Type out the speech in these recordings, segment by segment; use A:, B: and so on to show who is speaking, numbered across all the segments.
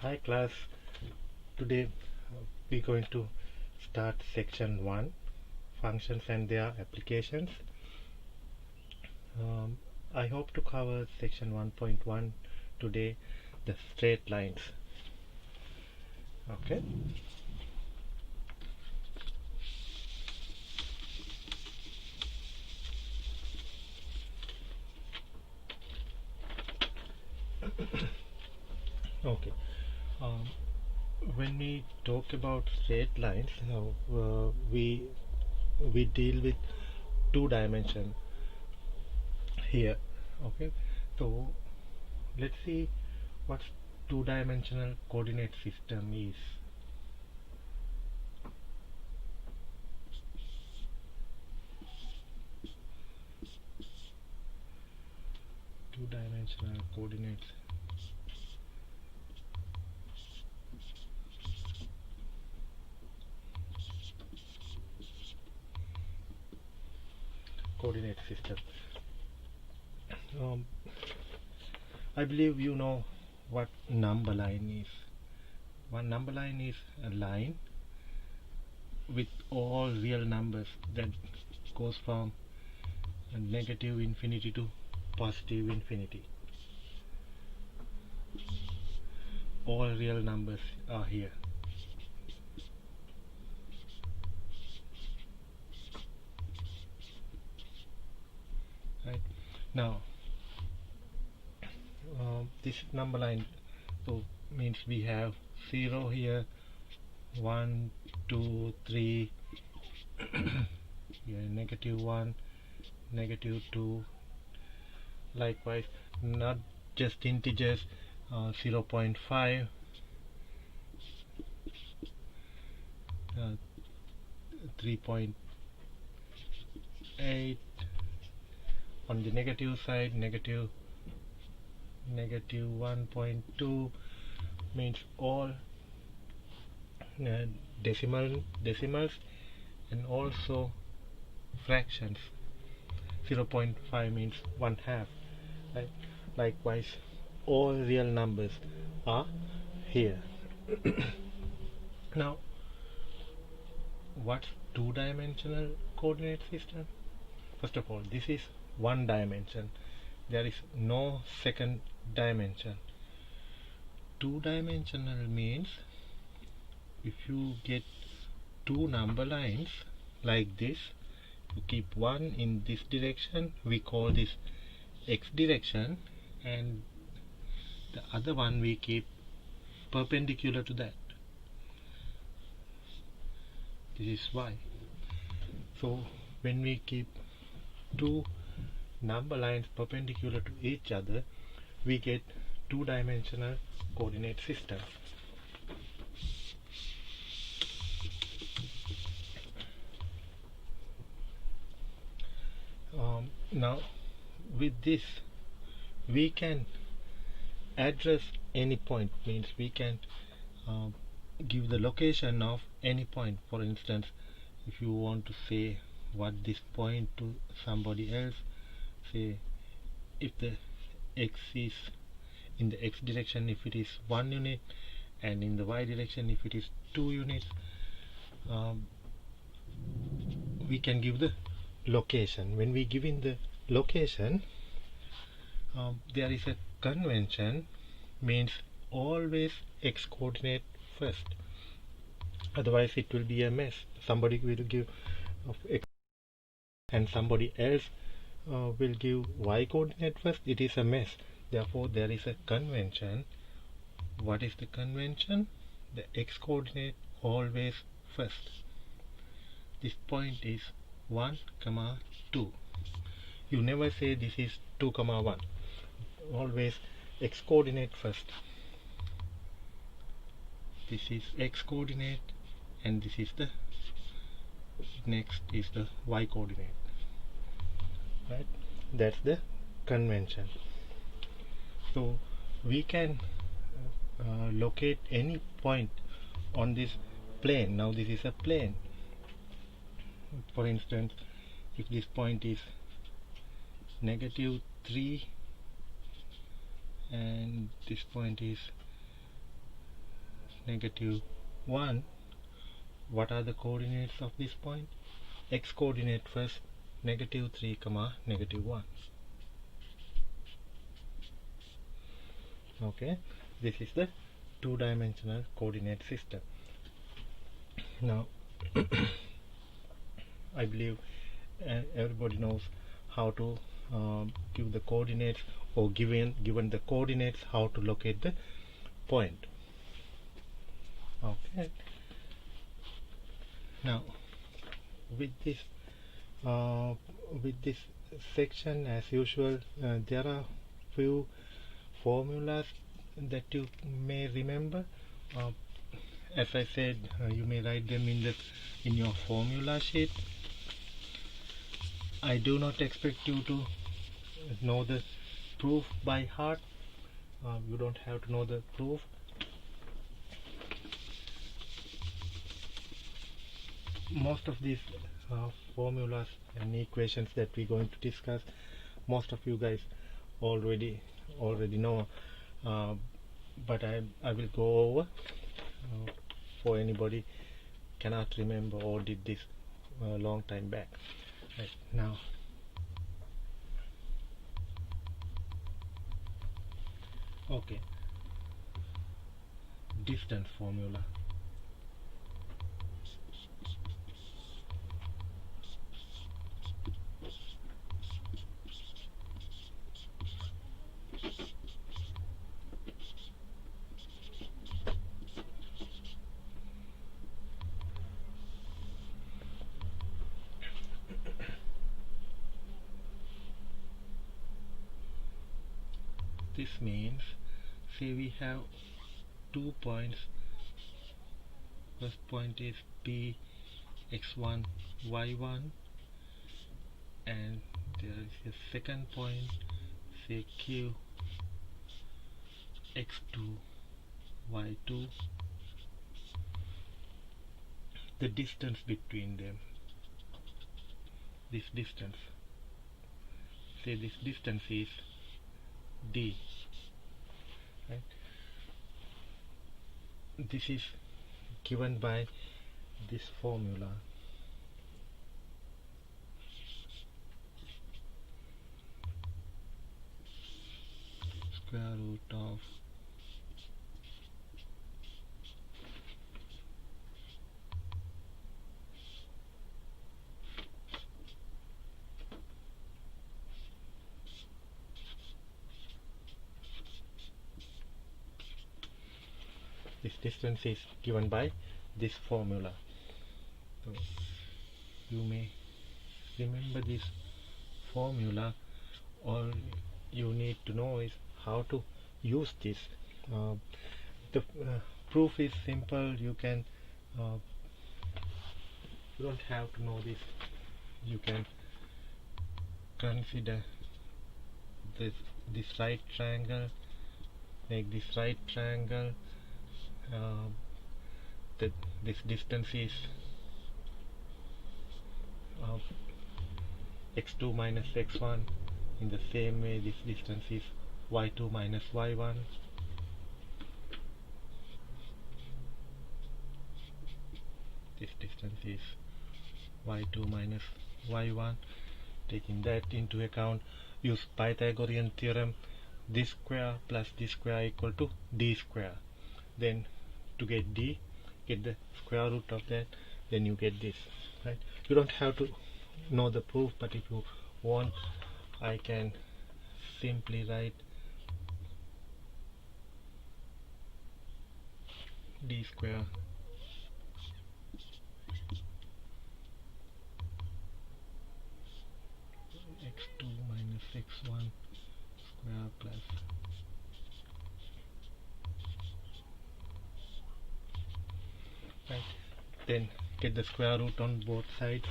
A: Hi class, today we're going to start section 1, functions and their applications. I hope to cover section 1.1 today, the straight lines. Okay. Okay. Um, when we talk about straight lines, we deal with two dimension here. Okay. So let's see what two-dimensional coordinate system is. Two-dimensional coordinates. Coordinate system. Um, I believe you know what number line is. One number line is a line with all real numbers that goes from negative infinity to positive infinity. All real numbers are here. Right now, this number line so means we have 0 here, 1, 2, 3, here -1, -2. Likewise, not just integers, 0.5, 3.8. On the negative side, negative 1.2 means all decimals and also fractions. 0.5 means 1/2. Right? Likewise, all real numbers are here. Now, what's two-dimensional coordinate system? First of all, this is one dimension. There is no second dimension. Two-dimensional means if you get two number lines like this, you keep one in this direction, we call this x direction, and the other one we keep perpendicular to that. This is y. So when we keep two number lines perpendicular to each other, we get two-dimensional coordinate system. Now with this we can address any point, means we can give the location of any point. For instance, if you want to say what this point to somebody else, say if the x is in the x direction if it is 1 unit, and in the y direction if it is 2 units, we can give the location. When we give in the location, there is a convention, means always x coordinate first, otherwise it will be a mess. Somebody will give of x and somebody else will give y coordinate first, it is a mess. Therefore there is a convention. What is the convention? The x coordinate always first. This point is 1, 2. You never say this is 2, 1. Always x coordinate first. This is x coordinate and this is the next is the y coordinate. Right? That's the convention. So we can locate any point on this plane. Now this is a plane. For instance, if this point is -3 and this point is negative 1, what are the coordinates of this point? X coordinate first, negative 3 comma negative 1. Okay, this is the two-dimensional coordinate system. Now I believe everybody knows how to give the coordinates, or given the coordinates, how to locate the point. Okay, now with this section, as usual, there are few formulas that you may remember. As I said, you may write them in your formula sheet. I do not expect you to know the proof by heart. You don't have to know the proof. Most of these formulas and equations that we're going to discuss, most of you guys already know, but I will go over for anybody cannot remember or did this a long time back. Right now, okay, distance formula. This means, say we have 2 points. First point is P x1 y1, and there is a second point, say Q x2 y2. The distance between them, this distance, say this distance is d, right? This is given by this formula. Square root of this distance is given by this formula. So you may remember this formula. All you need to know is how to use this. The proof is simple. You can you don't have to know this. You can consider this right triangle, make this right triangle. This distance is x2 minus x1. In the same way, this distance is y2 minus y1. This distance is y2 minus y1. Taking that into account, use Pythagorean theorem. This square plus this square equal to d square. Then to get d, get the square root of that, then you get this, right? You don't have to know the proof, but if you want, I can simply write d square x2 minus x1 square plus right. Then get the square root on both sides.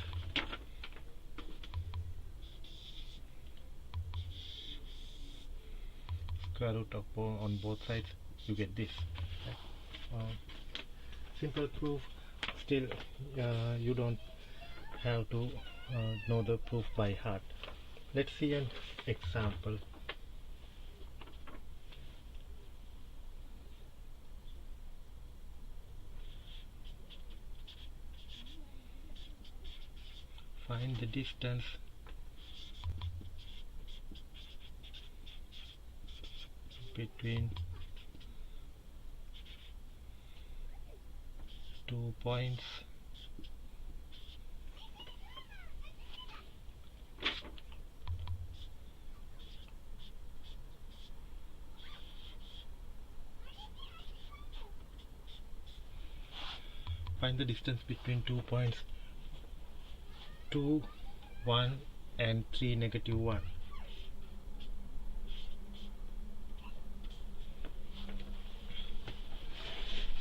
A: Square root of on both sides, you get this. Right? Simple proof. Still, you don't have to know the proof by heart. Let's see an example. find the distance between 2 points find the distance between 2 points 2 1 and 3 negative 1.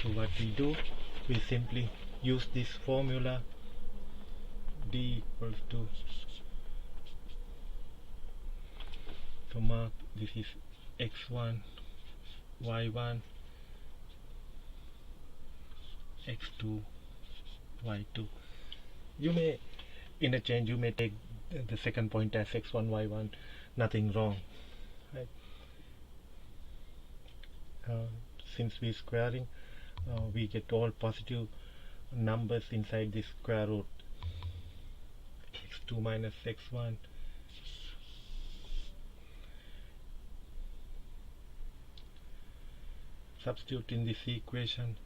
A: So what we do, we simply use this formula d equals to, so mark this is x1 y1 x2 y2. You may interchange, you may take the second point as x1 y1, nothing wrong, right? Since we're squaring, we get all positive numbers inside this square root. x2 minus x1 substitute in this equation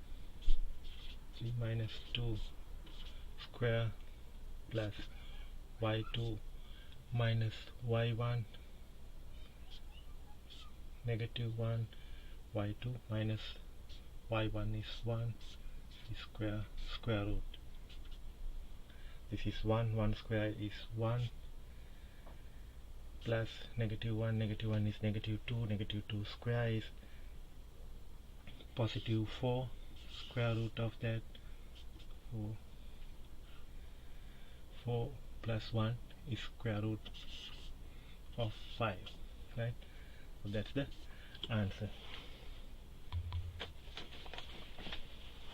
A: 3 minus 2 square plus y2 minus y1 negative 1 y2 minus y1 is 1 is square root. This is 1 square is 1 plus negative 1 is negative 2 square is positive 4 square root of that 4 plus 1 is square root of 5, right? So that's the answer.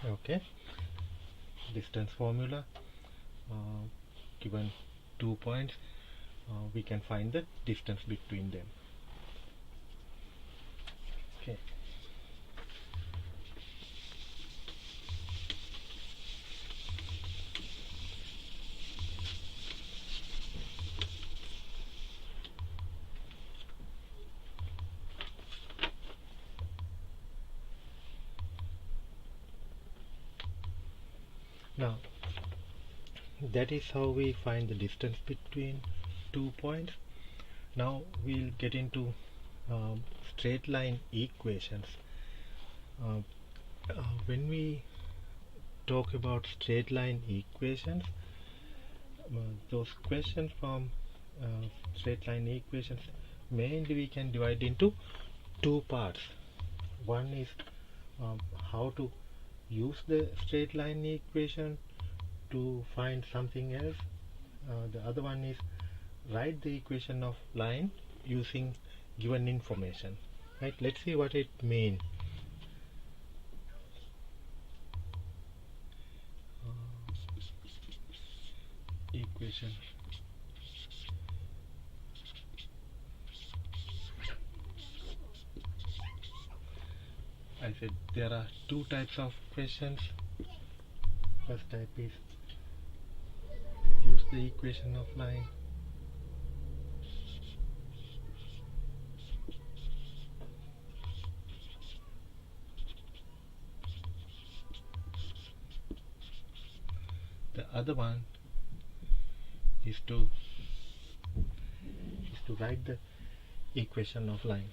A: Okay, distance formula, given 2 points, we can find the distance between them. Okay. Now, that is how we find the distance between 2 points. Now we'll get into straight line equations. When we talk about straight line equations, those questions from straight line equations, mainly we can divide into two parts. One is how to use the straight line equation to find something else. The other one is write the equation of line using given information, right? Let's see what it means. Equation. I said there are two types of questions. First type is use the equation of line. The other one is to write the equation of line.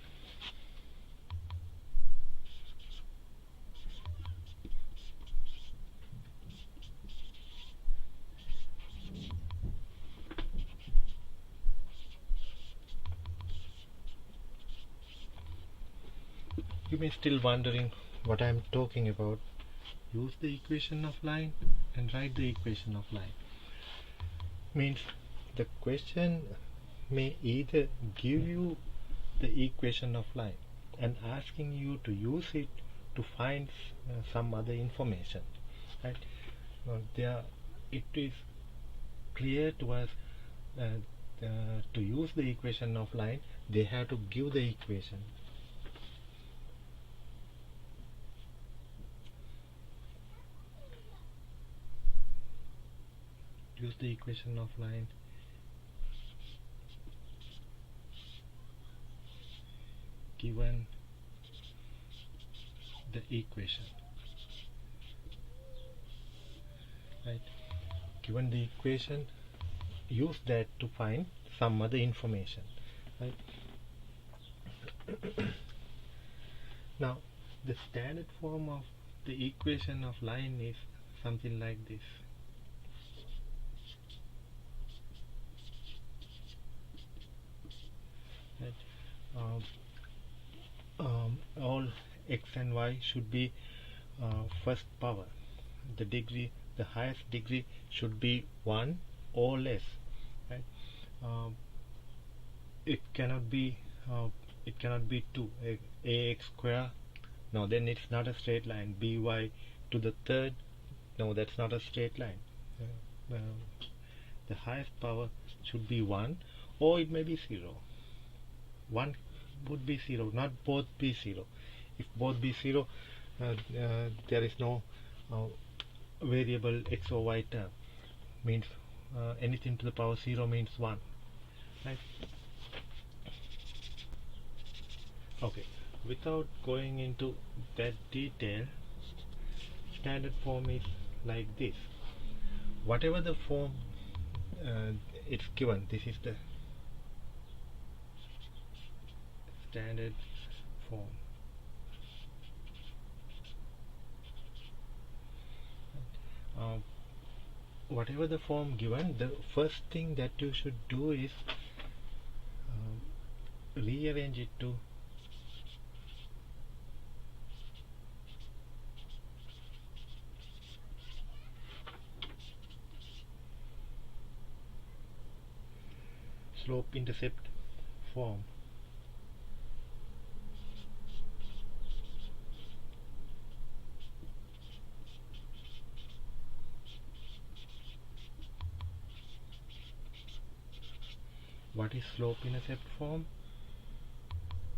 A: You may still wondering what I am talking about. Use the equation of line and write the equation of line. Means the question may either give you the equation of line and asking you to use it to find some other information, right? It is clear to us to use the equation of line, they have to give the equation. Do use the equation of line given the equation, right? Given the equation, use that to find some other information, right? Now the standard form of the equation of line is something like this, right? All x and y should be first power. The highest degree should be 1 or less, right? Um, it cannot be uh, it cannot be 2 ax square. No, then it's not a straight line. By to the third, no, that's not a straight line. The highest power should be 1, or it may be 0. 1 would be 0, not both be 0. If both be 0, there is no variable x or y term. Means anything to the power 0 means 1, right? Okay, without going into that detail, standard form is like this. Whatever the form it's given, this is the standard form. Whatever the form given, the first thing that you should do is rearrange it to slope intercept form. What is slope intercept form?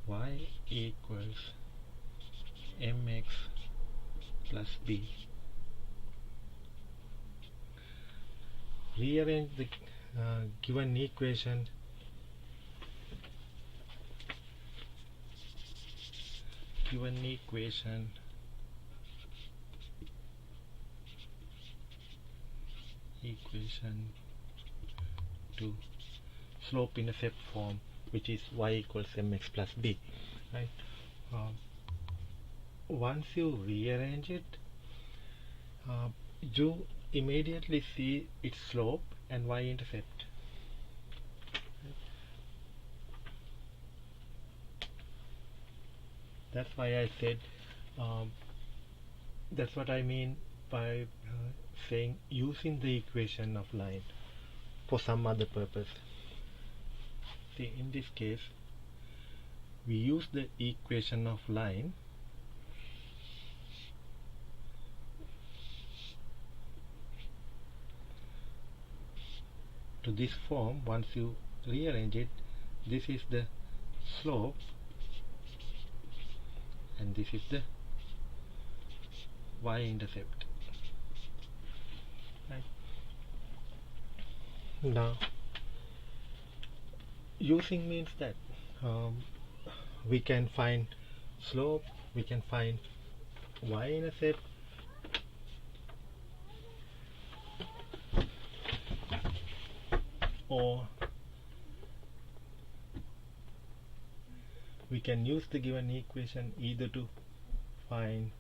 A: Y equals mx plus b. Rearrange the given equation to slope intercept form, which is y equals mx plus b, right? Once you rearrange it, you immediately see its slope and y-intercept. That's why I said, that's what I mean by saying using the equation of line for some other purpose. See, in this case, we use the equation of line to this form. Once you rearrange it, this is the slope and this is the y-intercept, right? Now using means that we can find slope, we can find y-intercept, or we can use the given equation either to find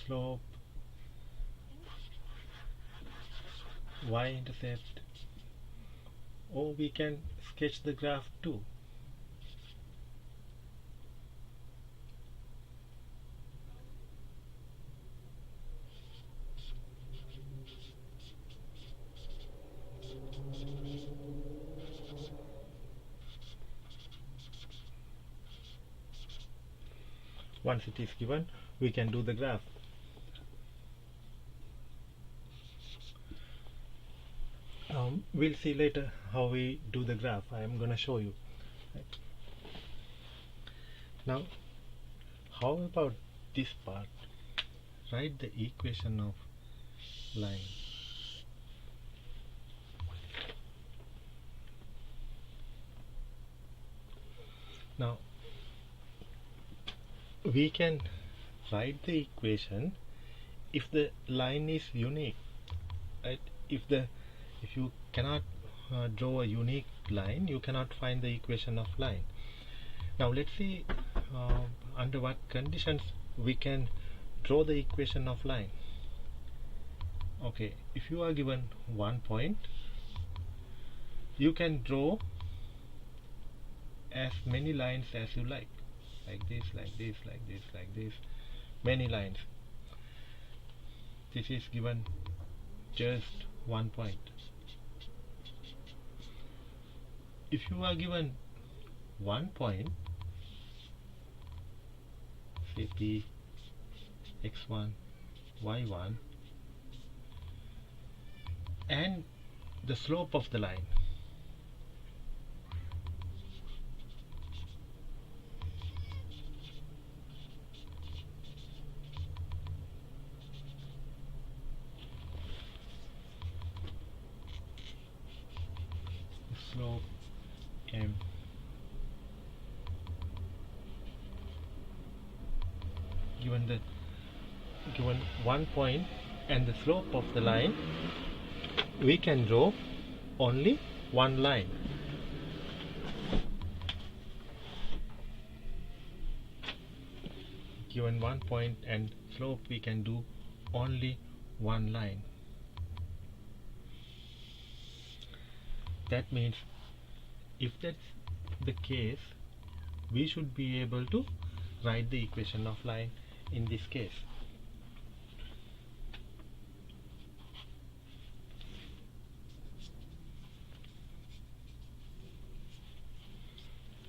A: slope, y-intercept, or we can sketch the graph too. Once it is given, we can do the graph. We'll see later how we do the graph. I am gonna show you. Right. Now, how about this part? Write the equation of line. Now, we can write the equation if the line is unique, right? If you cannot draw a unique line, you cannot find the equation of line. Now let's see under what conditions we can draw the equation of line. Okay, if you are given 1 point, you can draw as many lines as you like this, like this, like this, like this, many lines. This is given just 1 point. If you are given 1 point, say P, x1, y1, and the slope of the line, slope m, given 1 point and the slope of the line, we can draw only one line. Given 1 point and slope, we can do only one line. That means if that's the case, we should be able to write the equation of line in this case.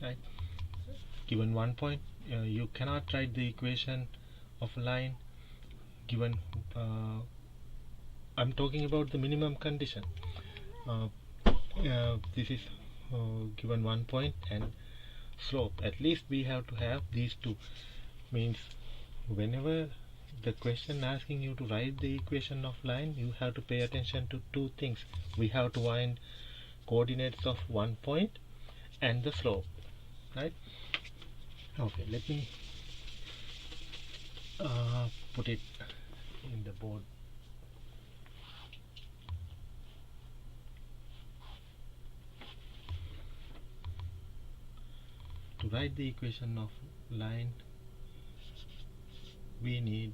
A: Right? Given 1 point, you cannot write the equation of a line. Given I'm talking about the minimum condition. This is given 1 point and slope. At least we have to have these two. Means whenever the question asking you to write the equation of line, you have to pay attention to two things. We have to find coordinates of 1 point and the slope, right? Okay, let me put it in the board. To write the equation of line, we need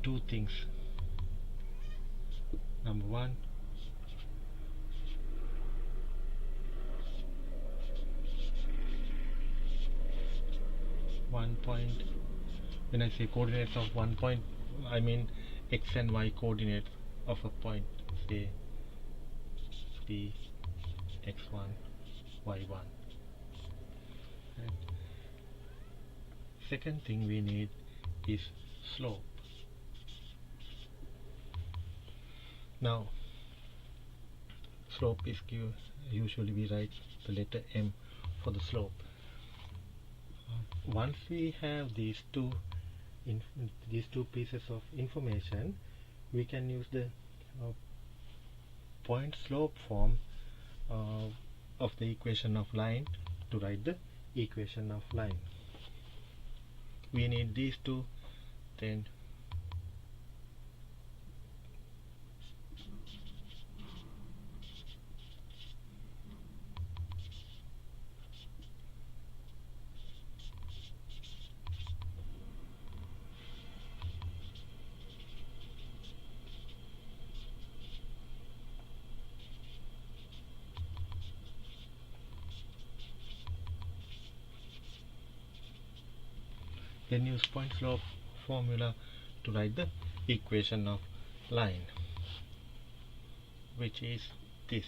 A: two things. Number one, one point. When I say coordinates of 1 point, I mean x and y coordinates of a point, say P, x1, y1. Right. Second thing we need is slope. Now, slope is given, usually we write the letter m for the slope. Once we have these two pieces of information, we can use the point slope form of the equation of line to write the equation of line. We need these two, then use point slope formula to write the equation of line, which is this.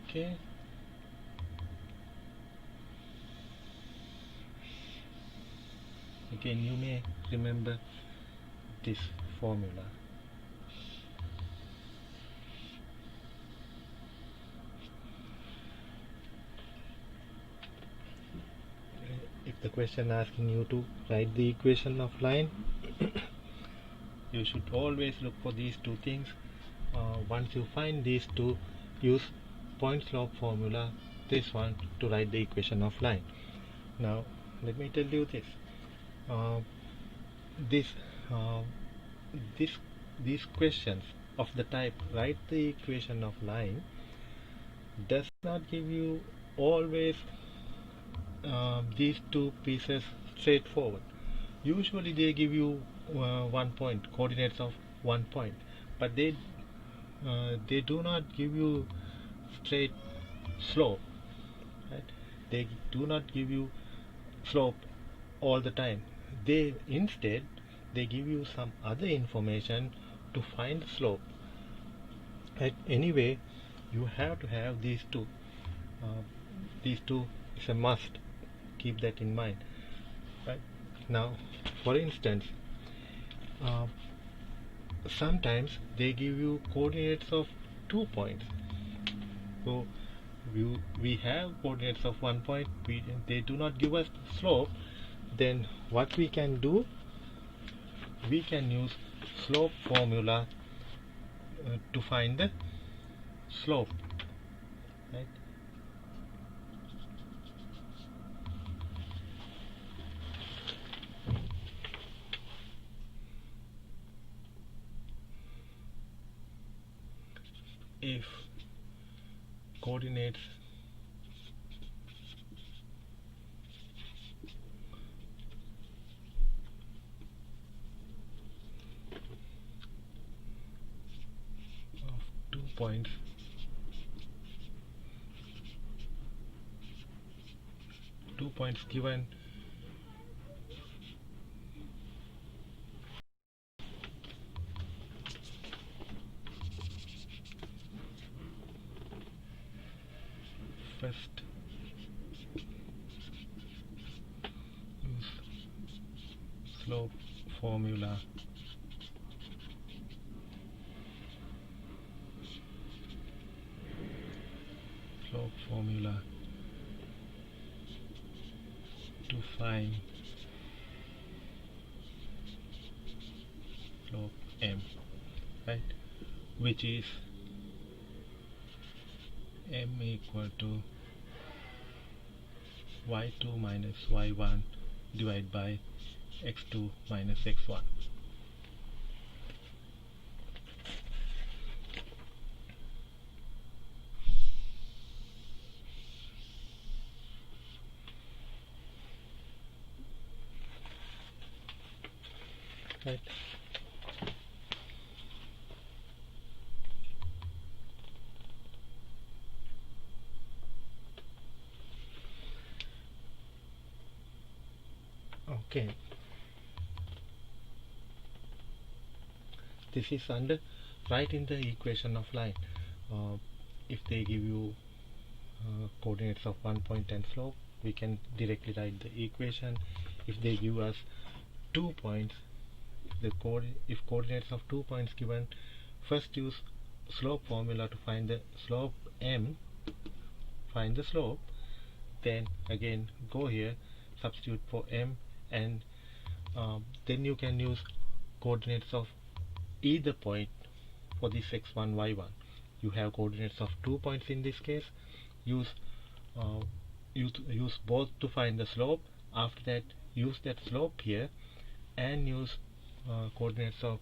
A: Okay. Again, you may remember this formula. If the question asking you to write the equation of line, you should always look for these two things. Once you find these two, use point slope formula, this one, to write the equation of line. Now let me tell you this. Uh, this uh, this these questions of the type write the equation of line does not give you always these two pieces straightforward. Usually they give you 1 point, coordinates of 1 point, but they do not give you straight slope, right? They do not give you slope all the time. Instead they give you some other information to find slope. Right? Anyway, you have to have these two. These two is a must. Keep that in mind. Right? Now, for instance, uh, sometimes they give you coordinates of 2 points. So we have coordinates of 1 point. They do not give us slope. Then what we can do? We can use slope formula to find the slope. Right? If coordinates of 2 points given, first use slope formula to find slope m, right, which is m equal to y2 minus y1 divided by x2 minus x1. Right. Okay. This is under right in the equation of line. If they give you coordinates of 1 point and slope, we can directly write the equation. If they give us 2 points, if coordinates of 2 points given, first use slope formula to find the slope m, find the slope, then again go here, substitute for m, and then you can use coordinates of either point for this x1 y1. You have coordinates of 2 points in this case. Use both to find the slope. After that, use that slope here and use coordinates of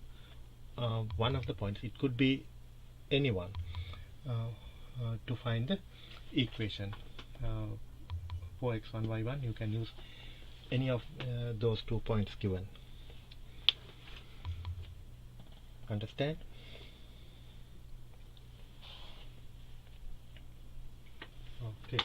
A: one of the points. It could be any one, to find the equation. For x1 y1, you can use any of those 2 points given. Understand? Okay.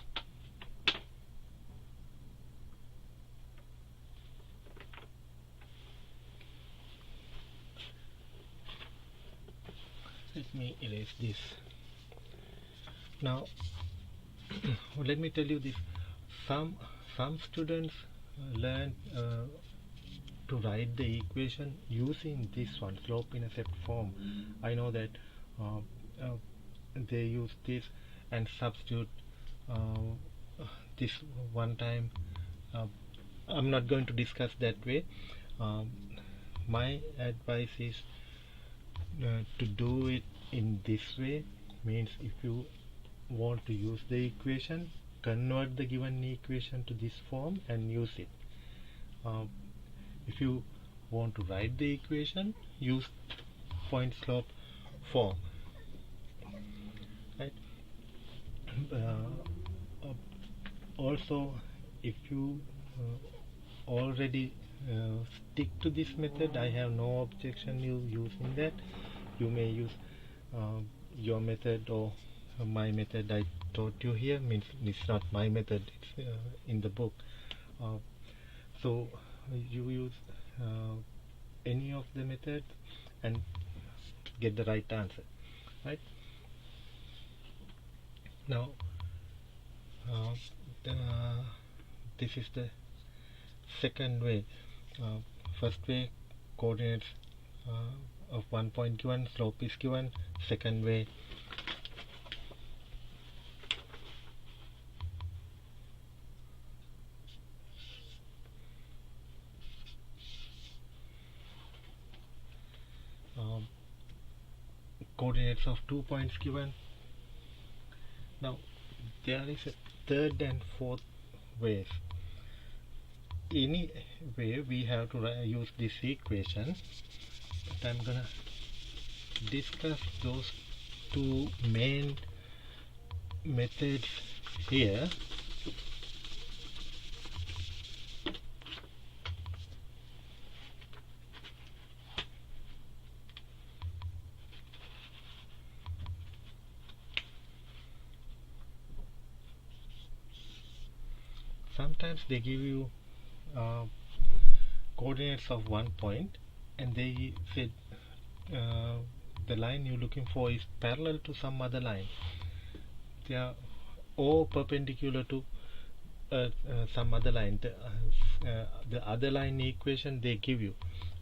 A: Let me erase this. Now let me tell you this. Some students learn to write the equation using this one, slope intercept form. I know that uh, uh, they use this and substitute this one time. uh, I'm not going to discuss that way. um, my advice is to do it in this way. Means if you want to use the equation, convert the given equation to this form and use it. uh, if you want to write the equation, use point slope form, right? Also, if you already stick to this method, I have no objection you using that. You may use your method or my method I taught you here. Means it's not my method, it's in the book. So you use any of the methods and get the right answer, right? Now uh, this is the second way. First way, coordinates of 1 point given, slope is given. Second way, coordinates of 2 points given. Now there is a third and fourth ways. Anyway, we have to use this equation, but I'm gonna discuss those two main methods here. Sometimes they give you coordinates of 1 point and they said the line you're looking for is parallel to some other line. They are all perpendicular to some other line. The other line equation they give you,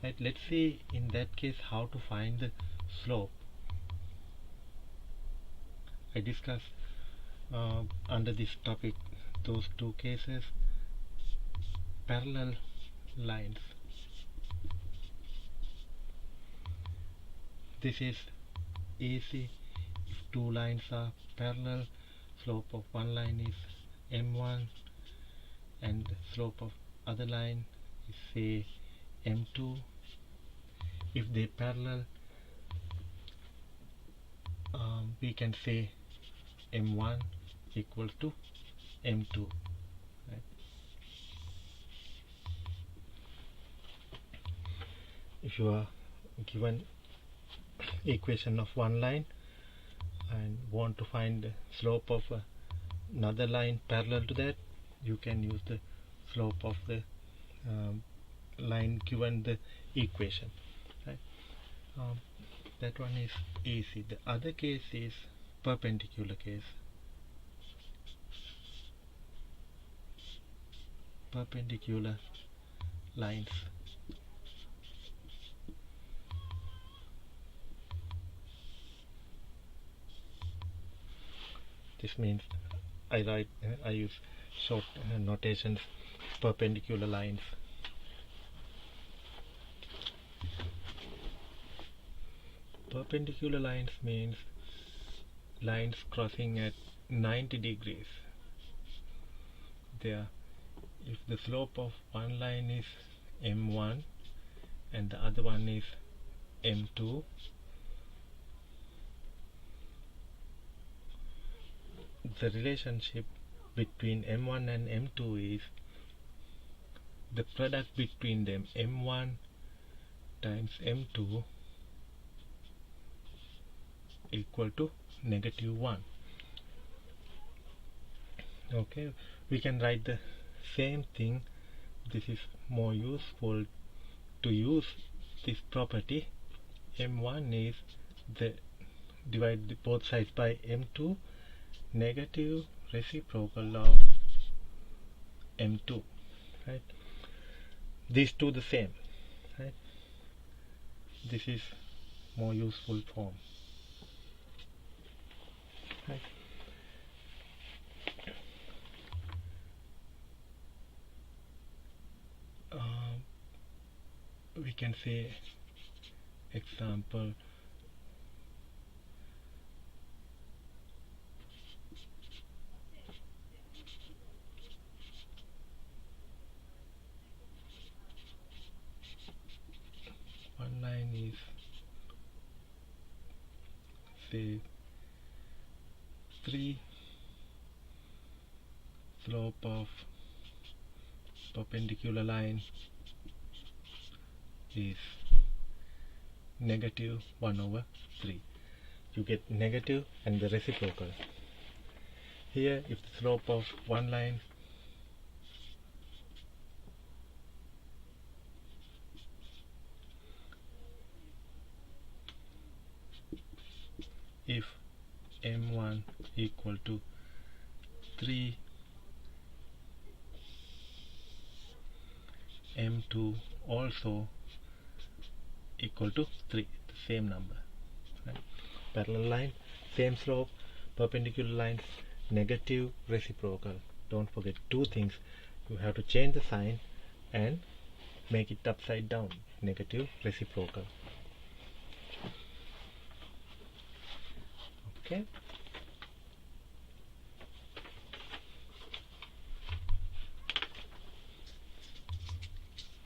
A: right? Let's see in that case how to find the slope. I discussed under this topic those two cases. Parallel lines, this is easy. If two lines are parallel, slope of one line is m1 and slope of other line is say m2. If they parallel, we can say m1 equals to m2, right? If you are given equation of one line and want to find the slope of another line parallel to that, you can use the slope of the line given the equation, right? That one is easy. The other case is perpendicular case. Perpendicular lines. This means I use short notations, perpendicular lines. Perpendicular lines means lines crossing at 90 degrees. There, if the slope of one line is m1 and the other one is m2, the relationship between m1 and m2 is the product between them, m1 times m2 equal to -1. Okay, we can write the same thing. This is more useful to use this property. m1 is the divide both sides by m2, negative reciprocal of m2, right? These two the same, right? This is more useful form, right? We can say example one line is say 3, slope of perpendicular line is negative 1/3. You get negative and the reciprocal. Here, if the slope of one line if m1 equal to 3, m2 also equal to 3, the same number, right? Parallel line, same slope, perpendicular lines, negative, reciprocal. Don't forget two things. You have to change the sign and make it upside down, negative, reciprocal. Okay.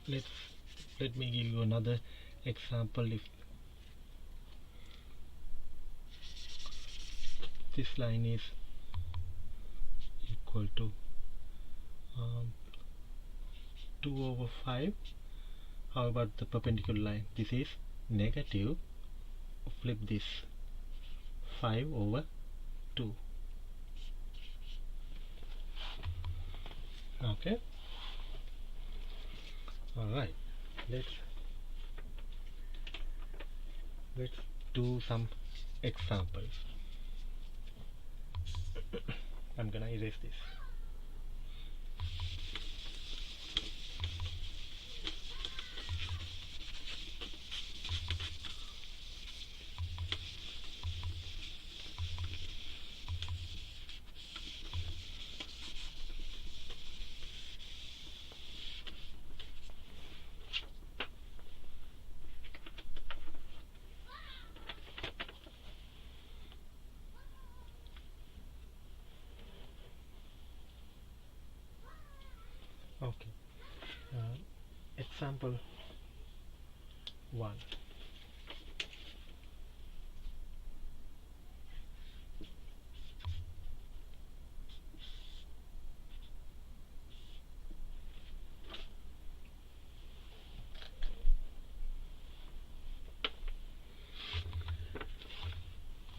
A: Let me give you another example. If this line is equal to 2/5, how about the perpendicular line? This is negative, flip this 5/2. Okay. Alright, let's do some examples. I'm gonna erase this. Okay. Example 1.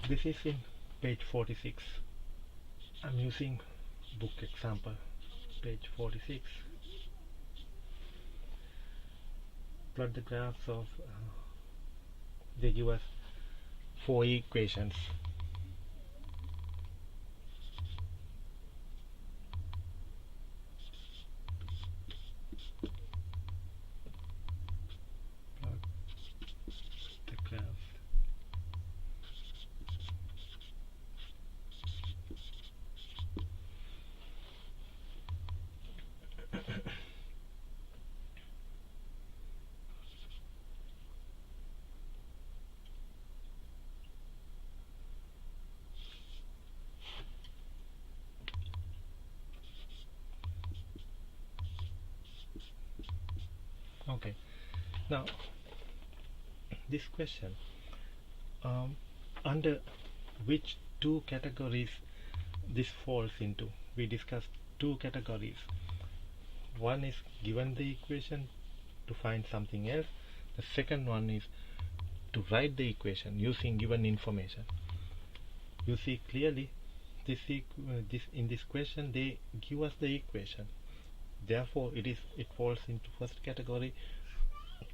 A: This is in page 46. I'm using book example, page 46. Plot the graphs of they give us 4 equations. Plot the graph. Okay, now this question, under which two categories this falls into? We discussed two categories. One is given the equation to find something else. The second one is to write the equation using given information. You see clearly this in this question they give us the equation. Therefore, it falls into first category,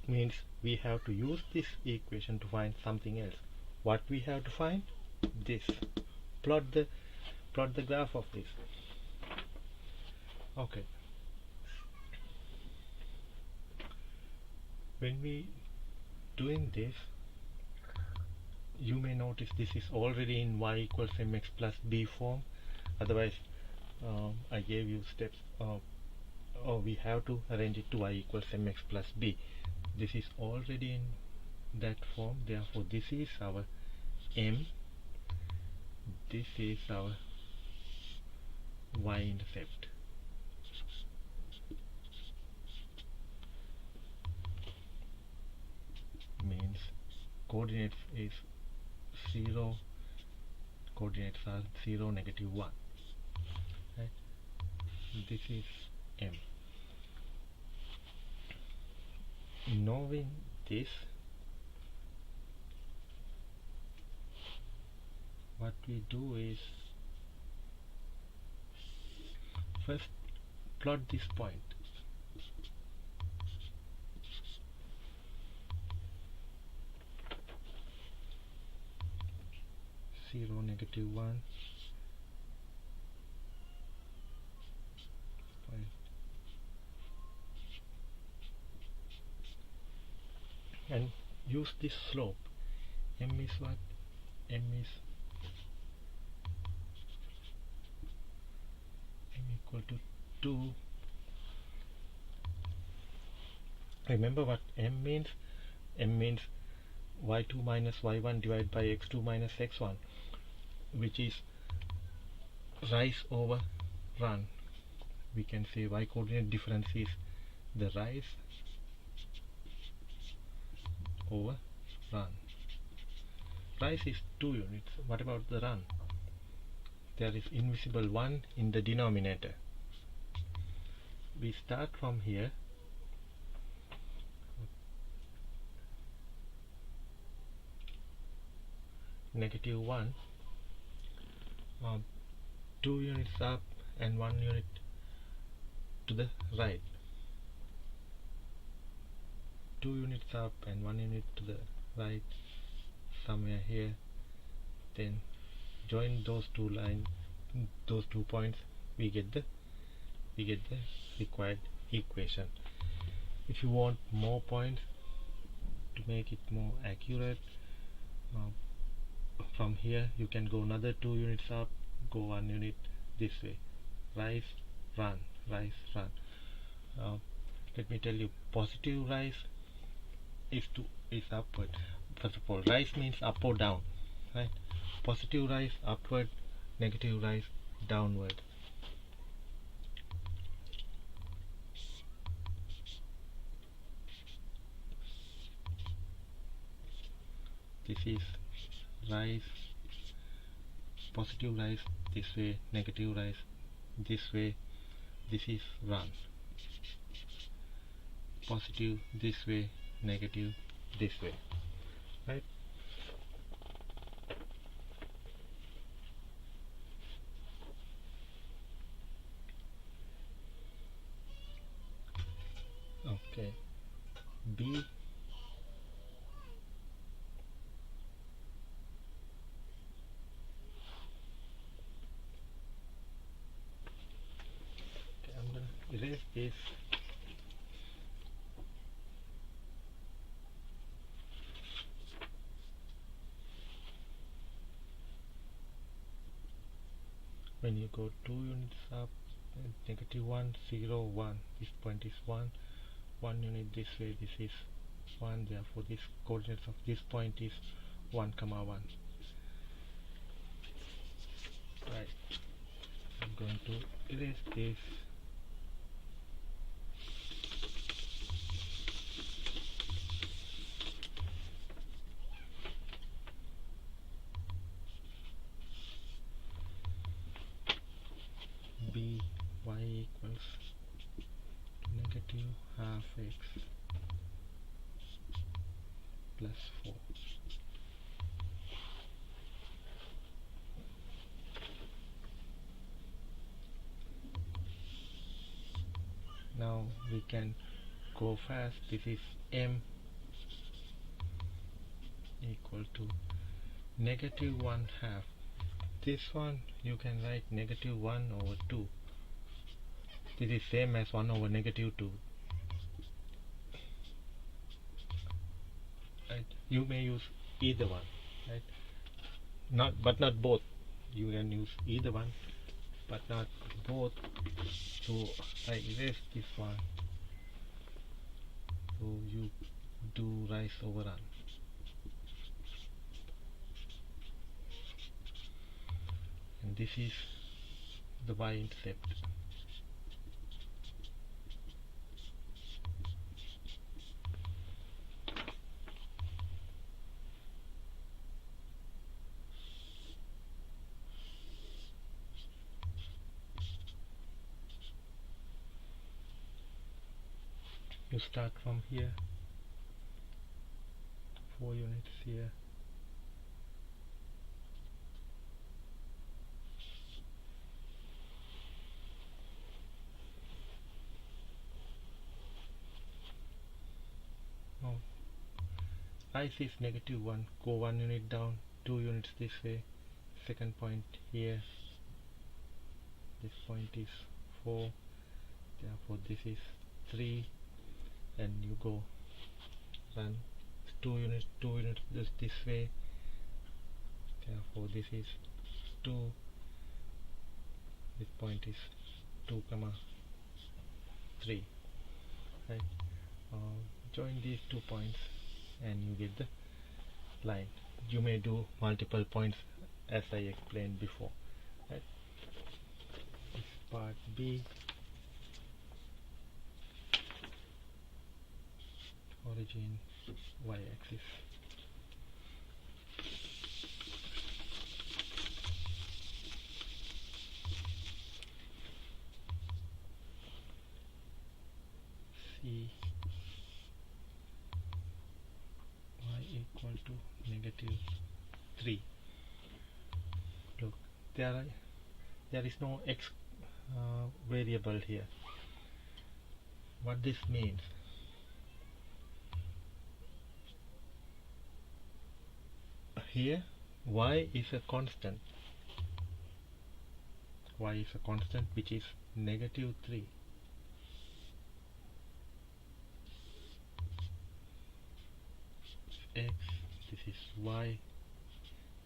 A: means we have to use this equation to find something else. What we have to find? This. Plot the plot the graph of this. Okay, when we doing this, you may notice this is already in y equals mx plus b form. Otherwise, I gave you steps, or we have to arrange it to y equals mx plus b. This is already in that form, therefore this is our m, this is our y-intercept. Means coordinates is 0, coordinates are 0, negative 1. Right? This is m. Knowing this, what we do is first plot this point. Zero, negative 1, point. And use this slope. M is what? M is m equal to 2. Remember what m means? M means y2 minus y1 divided by x2 minus x1, which is rise over run. We can say y coordinate difference is the rise over run. Rise is 2 units. What about the run? There is invisible 1 in the denominator. We start from here. Negative 1, 2 units up and 1 unit to the right. 2 units up and 1 unit to the right, somewhere here. Then join those two lines, those 2 points. We get the required equation. If you want more points to make it more accurate, from here you can go another 2 units up, go 1 unit this way. Rise, run, rise, run. Let me tell you, positive rise is upward. First of all, rise means up or down, right? Positive rise upward, negative rise downward. This is rise, positive rise this way, negative rise this way. This is run. Positive this way, negative this way, right? Okay, B. Okay, I'm gonna erase this. When you go 2 units up, negative 1, 0, 1. This point is 1. 1 unit this way, this is 1. Therefore, this coordinates of this point is 1, 1. Right. I'm going to erase this. B y equals negative half x plus 4. Now we can go fast. This is m equal to negative 1/2 this one you can write negative 1 over 2. This is same as 1 over negative 2. Right? You may use either one, right? But not both. You can use either one, but not both. So I erase this one. So you do rise over run. And this is the y-intercept. You start from here, 4 units here, no, rise is negative 1, go 1 unit down, 2 units this way, second point here, this point is 4, therefore this is 3, and you go run 2 units this way, therefore this is 2, this point is 2 comma 3, right? Join these 2 points and you get the line. You may do multiple points as I explained before, right? This part B, origin y-axis. C y equal to negative 3. Look, there is no x variable here. What this means, here y is a constant. Y is a constant which is negative 3. X, this is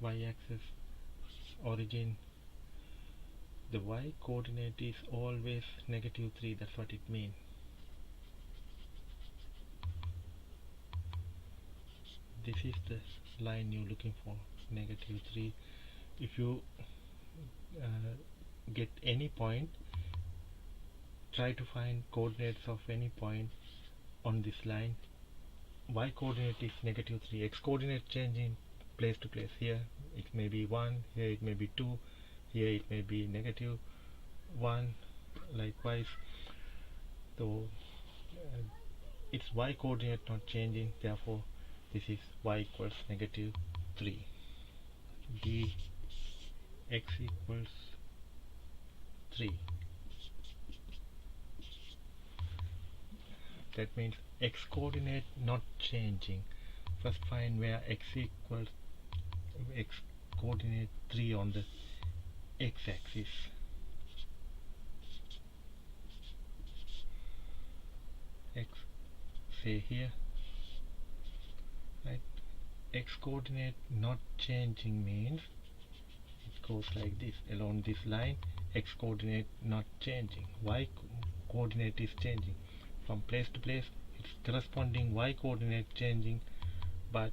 A: y-axis, origin. The y coordinate is always negative 3, that's what it means. This is the line you're looking for, negative 3. If you get any point, try to find coordinates of any point on this line. Y coordinate is negative 3, x coordinate changing place to place. Here it may be 1, here it may be 2, here it may be negative 1, likewise. So it's y coordinate not changing, therefore this is y equals negative 3. D x equals 3. That means x coordinate not changing. First find where x coordinate 3 on the x-axis. X, say here, right? X coordinate not changing means it goes like this along this line. X coordinate not changing, y coordinate is changing from place to place. Its corresponding y coordinate changing, but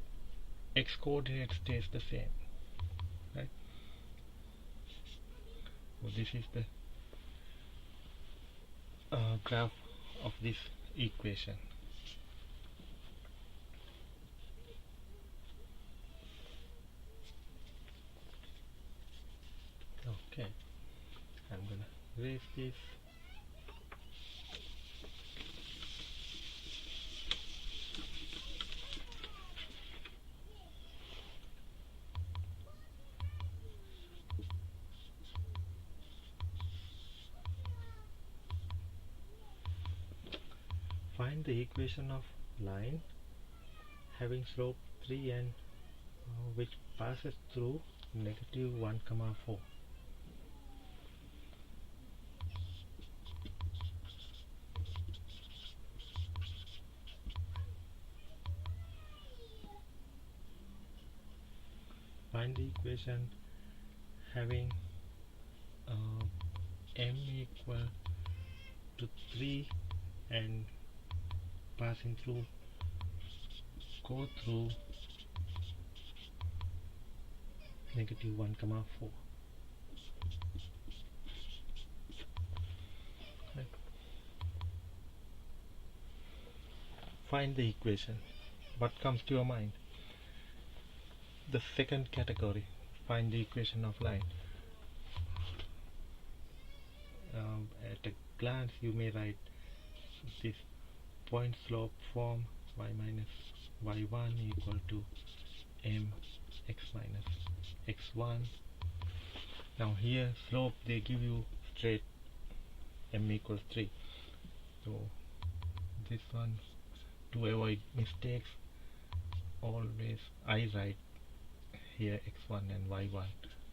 A: x coordinate stays the same, right? So this is the graph of this equation. Okay, I'm gonna erase this. Find the equation of line having slope 3 and which passes through negative 1 comma 4. Find the equation having m equal to 3 and passing through, go through negative 1 comma 4. Right. Find the equation. What comes to your mind? The second category, find the equation of line. At a glance you may write this point slope form y minus y1 equal to m x minus x1. Now here slope they give you straight m equals 3. So this one, to avoid mistakes, always I write here x1 and y1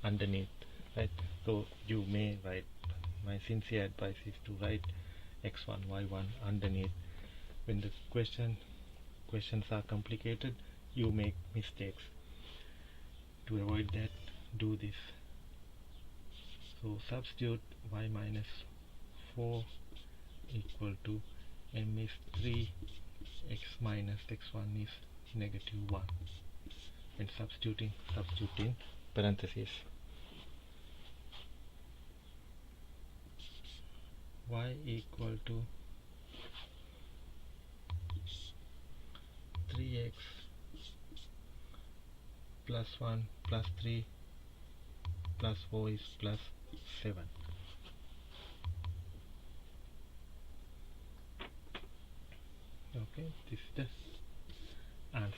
A: underneath, right? So you may write, my sincere advice is to write x1 y1 underneath. When the questions are complicated, you make mistakes. To avoid that, do this. So substitute y minus 4 equal to m is 3, x minus x1 is negative 1, and substitute in parentheses. Y equal to 3x plus 1 plus 3 plus 4 is plus 7. Okay, this is the answer.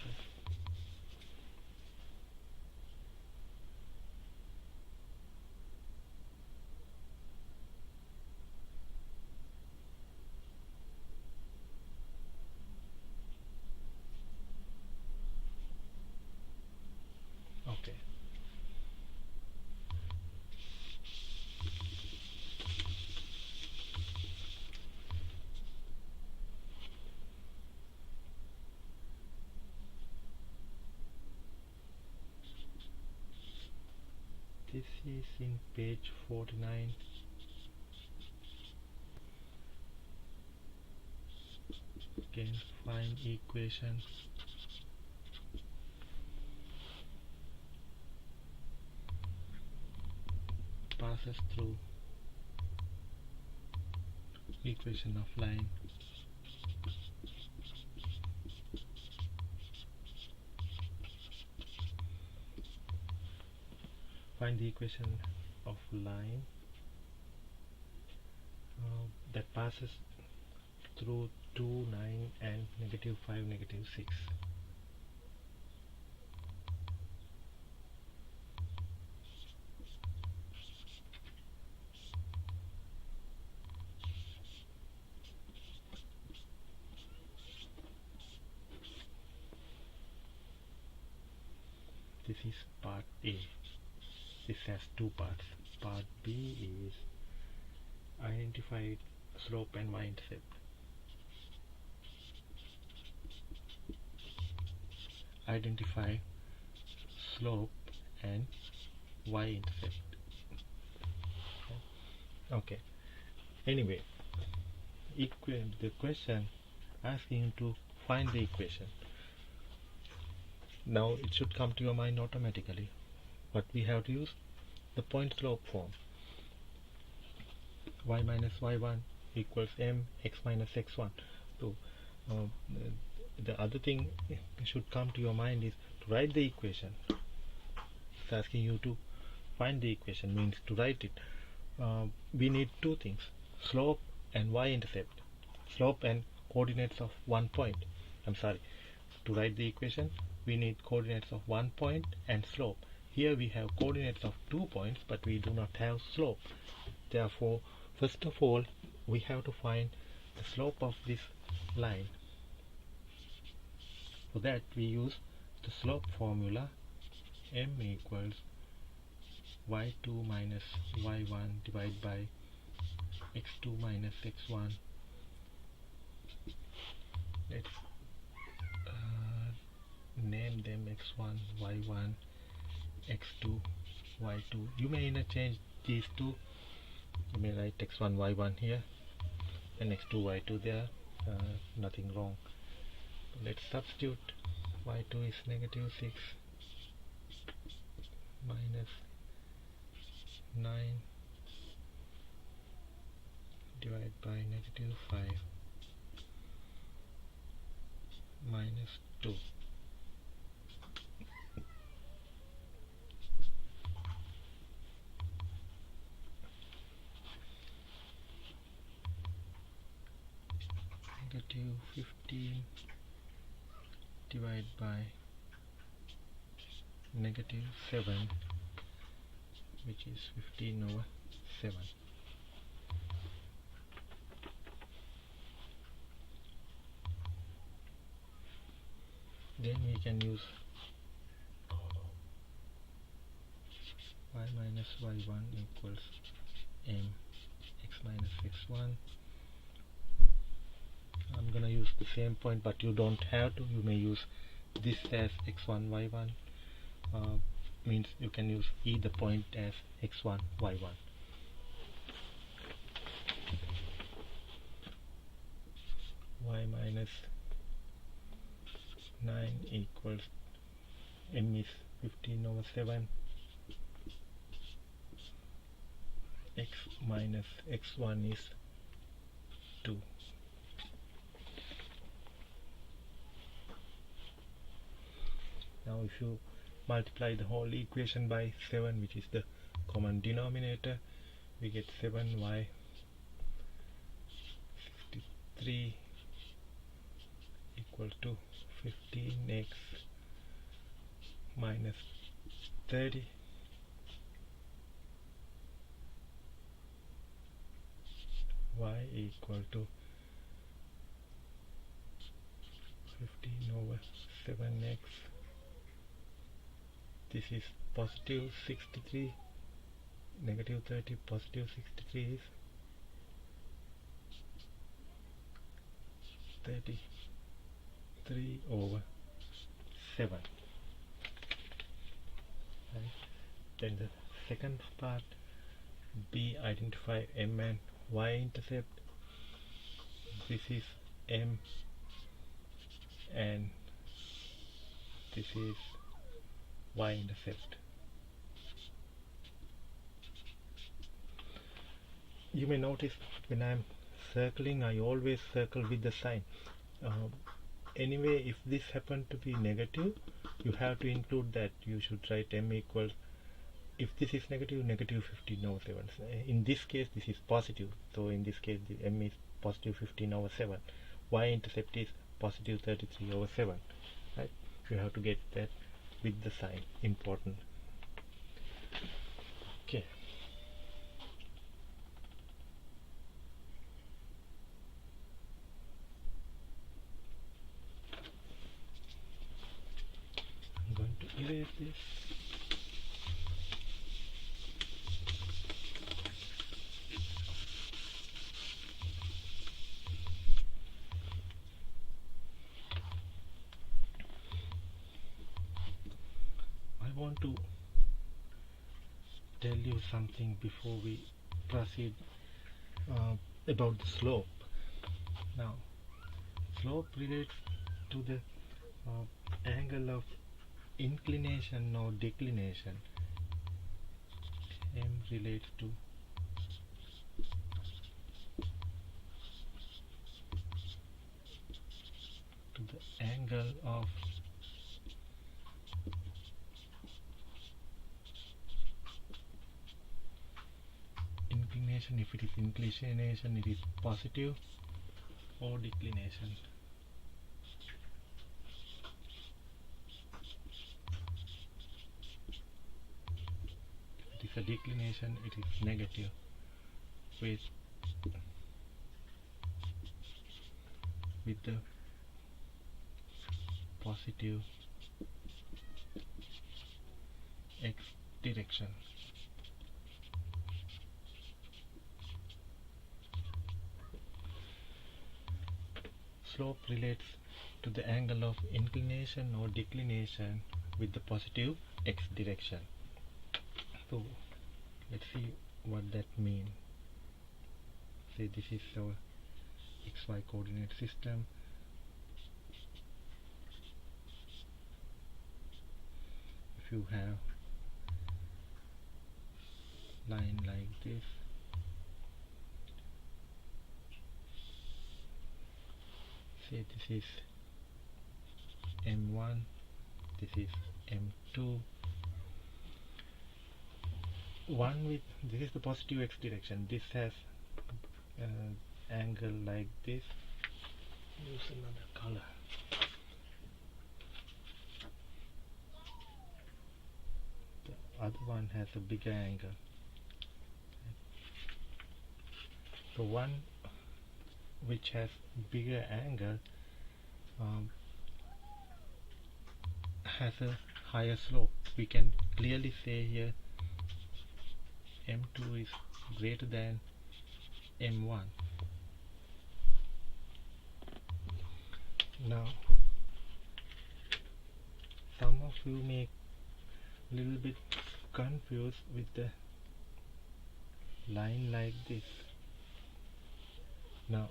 A: Okay. This is in page 49. Again, find equation. Passes through equation of line. Find the equation of line that passes through 2, 9 and negative 5, negative 6. This is part A. This has two parts. Part B is identify slope and y-intercept. Identify slope and y-intercept. Okay. Anyway, the question asking you to find the equation. Now it should come to your mind automatically. What we have to use? The point slope form. Y minus y1 equals m x minus x1. So the other thing should come to your mind is to write the equation. It's asking you to find the equation, means to write it. We need two things: slope and y-intercept. Slope and coordinates of one point. To write the equation we need coordinates of 1 point and slope. Here we have coordinates of 2 points, but we do not have slope. Therefore, first of all, we have to find the slope of this line. For that we use the slope formula. M equals y2 minus y1 divided by x2 minus x1. Let's name them x1, y1, x2, y2. You may interchange these two. You may write x1, y1 here and x2, y2 there. Nothing wrong. Let's substitute. y2 is negative 6 minus 9 divided by negative 5 minus 2. Negative 15 divided by negative 7, which is 15 over 7. Then we can use y minus y1 equals m x minus x1. I'm gonna use the same point, but you don't have to. You may use this as x1 y1. Means you can use either point as x1 y1. Y minus 9 equals m is 15 over 7, x minus x1 is 2. Now if you multiply the whole equation by 7, which is the common denominator, we get 7y 63 equal to 15x minus 30 y equal to 15 over 7x. This is positive 63, negative 30, positive 63 is 33 over 7. Right. Then the second part, B, identify M and Y intercept. This is M and this is Y intercept. You may notice when I'm circling, I always circle with the sign. Anyway, if this happened to be negative, you have to include that. You should write m equals, if this is negative, negative 15 over 7. In this case, this is positive. So in this case, the m is positive 15 over 7. Y-intercept is positive 33 over 7. Right? You have to get that with the sign. Important. Okay. I'm going to erase this. I want to tell you something before we proceed about the slope. Now, slope relates to the angle of inclination or declination. M relates to the angle of inclination. If it is inclination, it is positive, or declination. If it is a declination, it is negative with the positive x direction. slope relates to the angle of inclination or declination with the positive x direction. So let's see what that means. Say this is our xy coordinate system. If you have line like this, say this is M1, this is M2. This is the positive x direction. This has angle like this. Use another color. The other one has a bigger angle. The one which has bigger angle has a higher slope. We can clearly say here M2 is greater than M1. Now some of you may a little bit confused with the line like this. Now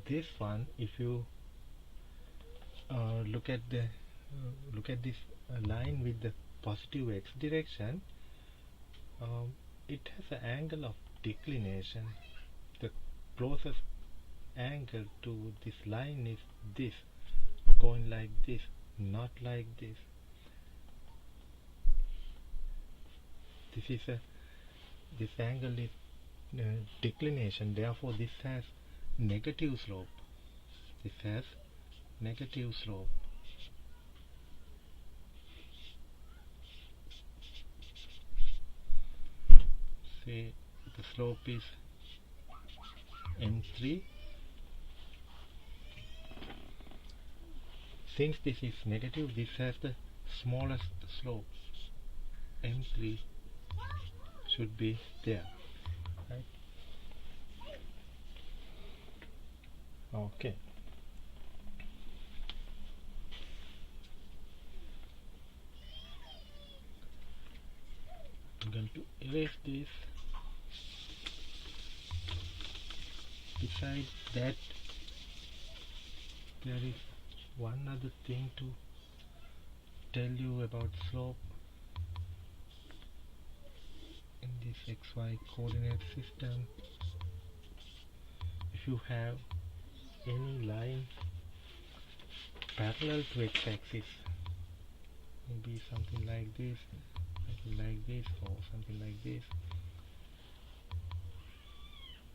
A: this one, if you look at this line with the positive x direction, it has an angle of declination. The closest angle to this line is this, going like this, not like this. This angle is declination, therefore this has negative slope. This has negative slope. Say the slope is M3. Since this is negative, this has the smallest slope. M3 should be there, right? Okay. I'm going to erase this. Besides that, there is one other thing to tell you about slope in this xy coordinate system. If you have any line parallel to x-axis, maybe something like this, or something like this,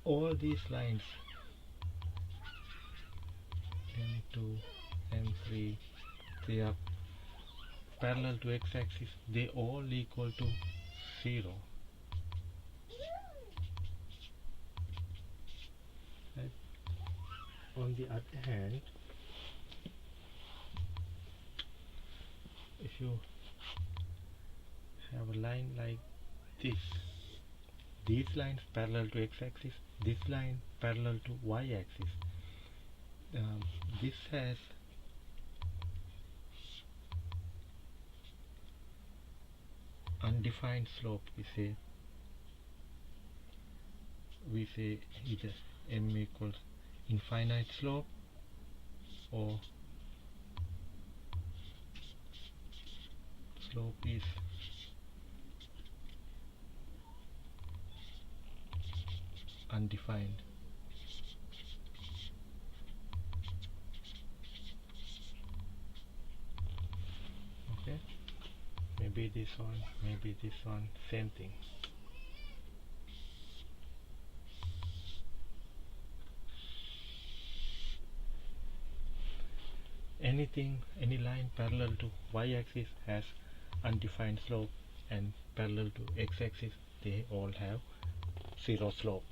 A: all these lines M2, M3, they are parallel to x-axis, they all equal to 0. Right? On the other hand, if you have a line like this, these lines parallel to x-axis, this line parallel to y-axis, this has undefined slope. We say either m equals infinite slope or slope is undefined. Okay, maybe this one, maybe this one, same thing. Any line parallel to y-axis has undefined slope, and parallel to x-axis they all have 0 slope.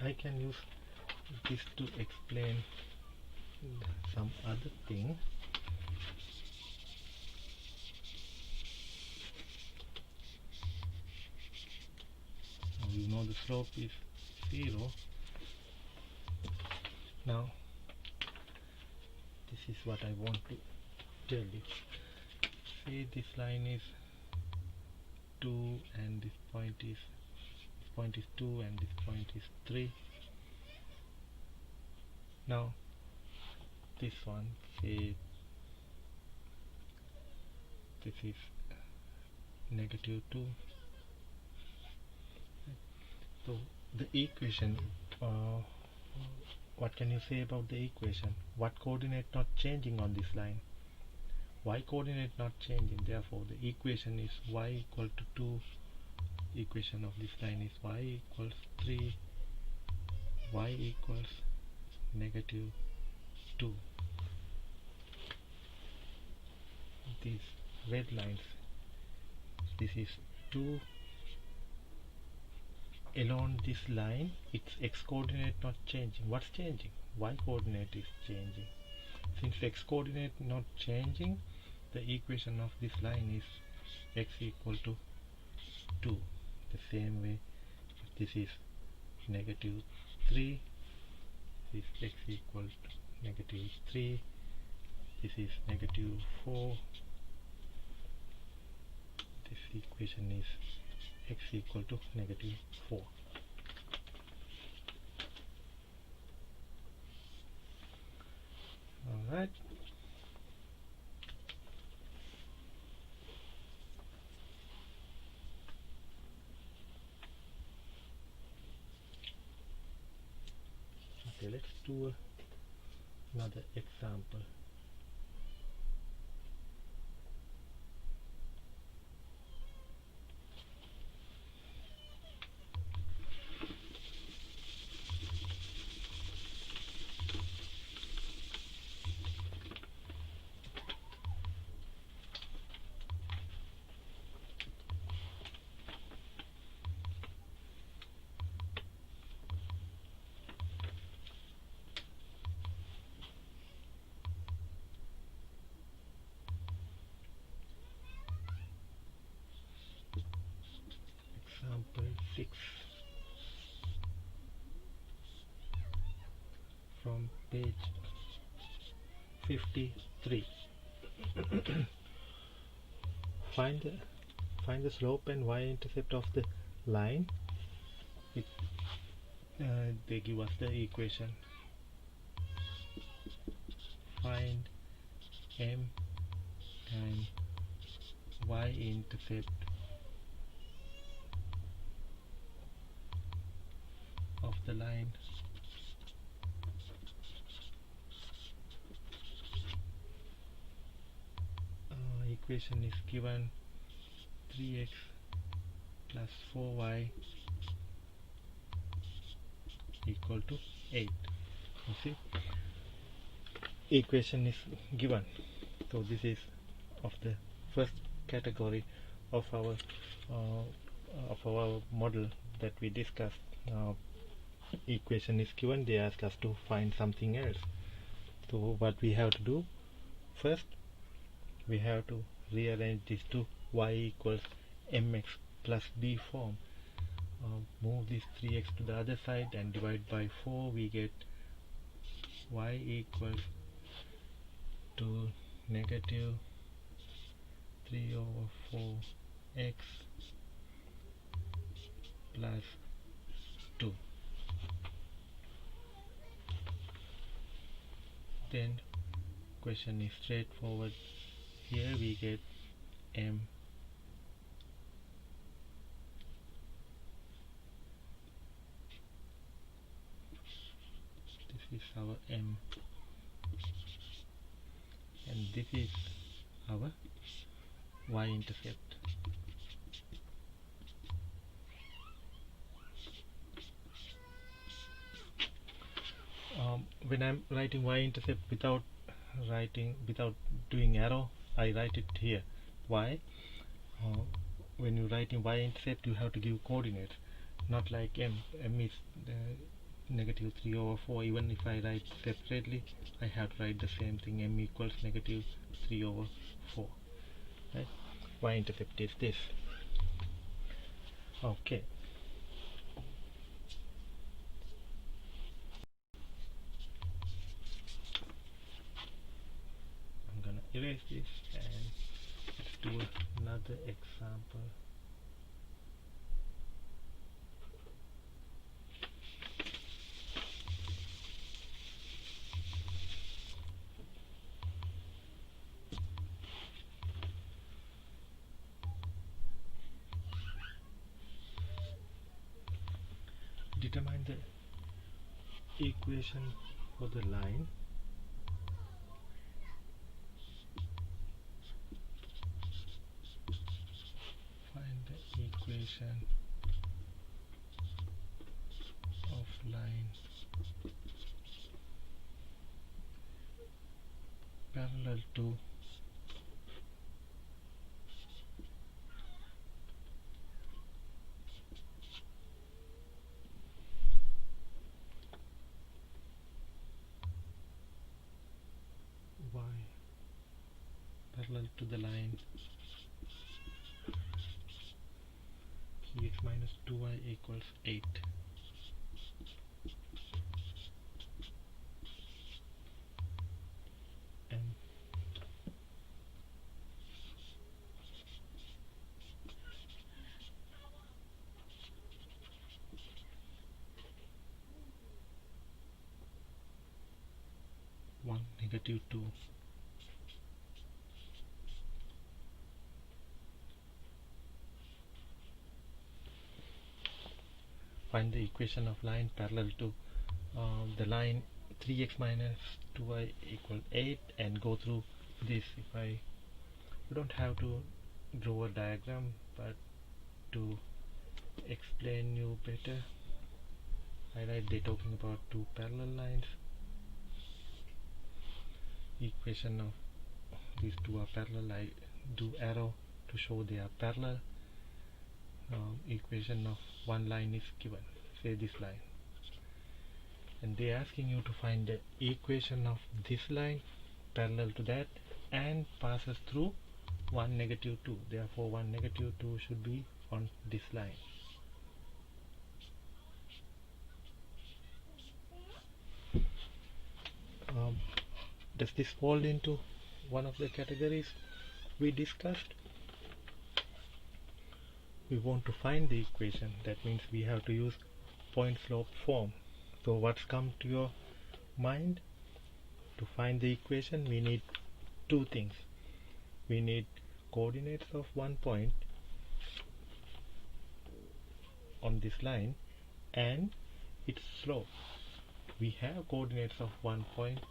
A: I can use this to explain some other thing. Now you know the slope is 0. Now this is what I want to tell you. Say this line is 2 and this point is 2 and this point is 3. Now this one, say this is -2. So the equation, what can you say about the equation? What coordinate not changing on this line? Y coordinate not changing, therefore the equation is y equal to 2. Equation of this line is y equals 3, y equals -2. These red lines, this is 2. Along this line, its x coordinate not changing. What's changing? Y coordinate is changing. Since x coordinate not changing, the equation of this line is x equal to 2. The same way, this is -3, this is x equal to -3, this is -4, this equation is x equal to -4. Alright. Okay, let's do another example. Example 6 from page 53. Find the slope and y-intercept of the line. They give us the equation. Find m and y-intercept of the line. Equation is given 3x plus 4y equal to 8. You see, equation is given. So this is of the first category of our model that we discussed. Equation is given, they ask us to find something else. So what we have to do, first we have to rearrange this to y equals mx plus b form. Move this 3x to the other side and divide by 4. We get y equals to -3/4x plus 2. Then question is straightforward. Here we get m, this is our m, and this is our y-intercept. When I'm writing y-intercept without doing arrow, I write it here. Why? When you write in y-intercept, you have to give coordinates, not like m. M is negative 3 over 4. Even if I write separately, I have to write the same thing, m equals negative 3 over 4, right? Y-intercept is this. Okay, I'm gonna erase this and let's do another example. Determine the equation for the line find the equation of line parallel to y, parallel to the line x minus 2y equals 8. And 1, negative 2. Find the equation of line parallel to the line 3x minus 2y equal 8 and go through this. You don't have to draw a diagram, but to explain you better, I write they're talking about two parallel lines. Equation of these two are parallel. I do arrow to show they are parallel. Equation of one line is given, say this line, and they're asking you to find the equation of this line parallel to that and passes through 1, negative 2. Therefore 1, negative 2 should be on this line. Does this fall into one of the categories we discussed? We want to find the equation. That means we have to use point slope form. So what's come to your mind? To find the equation, we need two things. We need coordinates of one point on this line and its slope. We have coordinates of one point,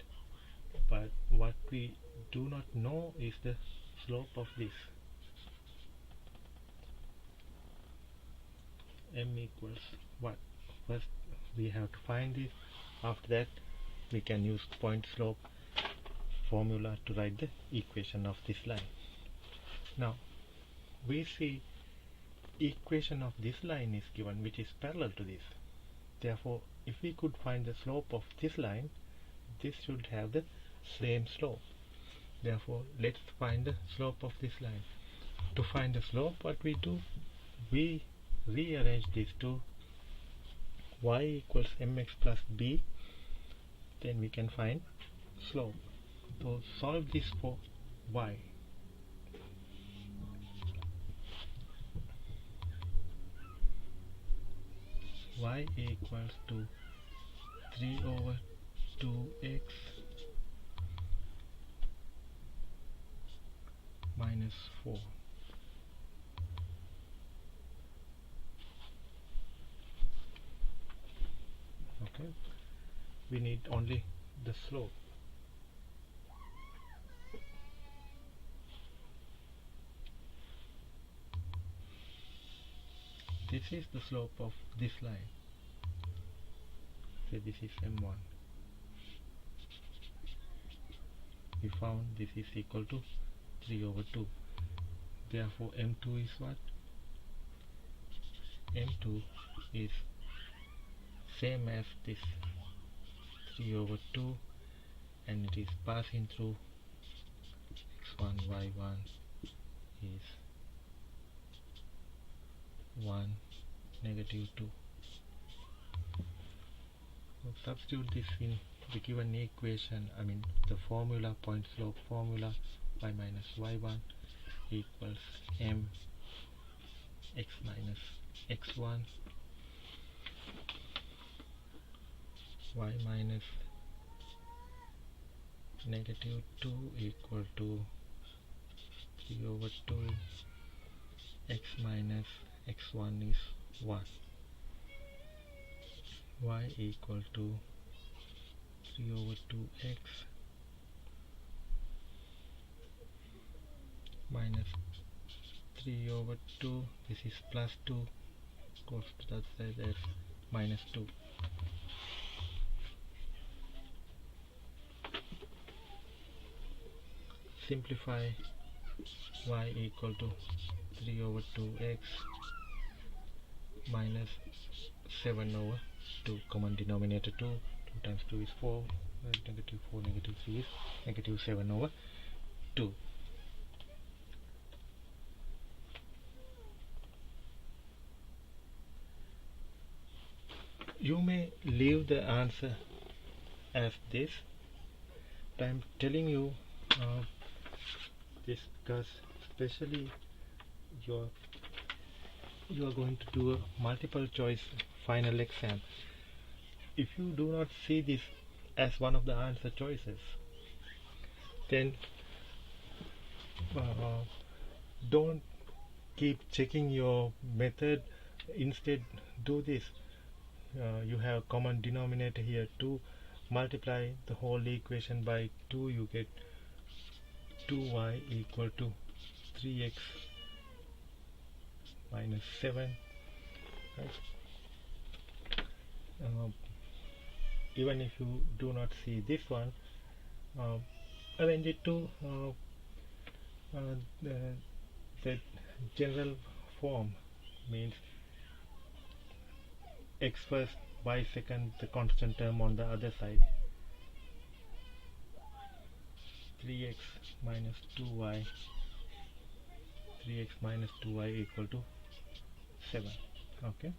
A: but what we do not know is the slope of this. M equals what? First we have to find this. After that we can use point slope formula to write the equation of this line. Now we see equation of this line is given, which is parallel to this. Therefore if we could find the slope of this line, this should have the same slope. Therefore let's find the slope of this line. To find the slope, what we do, we rearrange these two. Y equals mx plus b, then we can find slope. So solve this for y. Y equals to 3 over 2x minus 4. Okay, we need only the slope. This is the slope of this line. Say this is m1. We found this is equal to 3 over 2. Therefore m2 is what? M2 is same as this 3 over 2, and it is passing through x1 y1 is 1 negative 2. So substitute this in the given equation, the formula, point slope formula, y minus y1 equals m x minus x1 y minus negative 2 equal to 3 over 2 x minus x1 is 1, y equal to 3 over 2x minus 3 over 2, this is plus 2, goes to that side as minus 2. Simplify y equal to 3 over 2x minus 7 over 2, common denominator 2, 2 times 2 is 4, negative 4, negative 3 is negative 7 over 2. You may leave the answer as this, but I am telling you this because especially you are going to do a multiple choice final exam. If you do not see this as one of the answer choices, then don't keep checking your method. Instead, do this. You have common denominator here 2, multiply the whole equation by 2, you get 2y equal to 3x minus 7, right? Even if you do not see this one, arrange it to the general form, means x first, y second, the constant term on the other side, 3x minus 2y, 3x minus 2y equal to 7. Okay,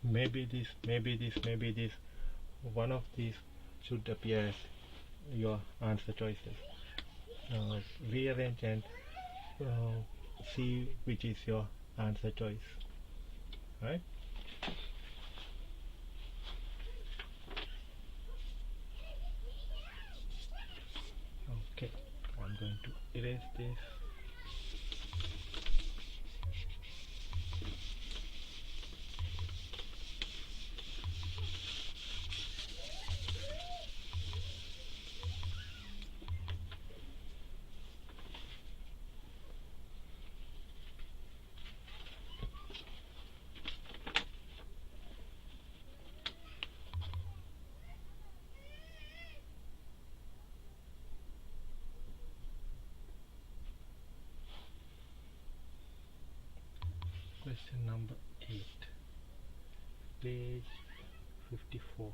A: maybe this, one of these should appear as your answer choices. Rearrange and see which is your answer choice, right? Okay, I'm going to erase this. Question number 8, page 54.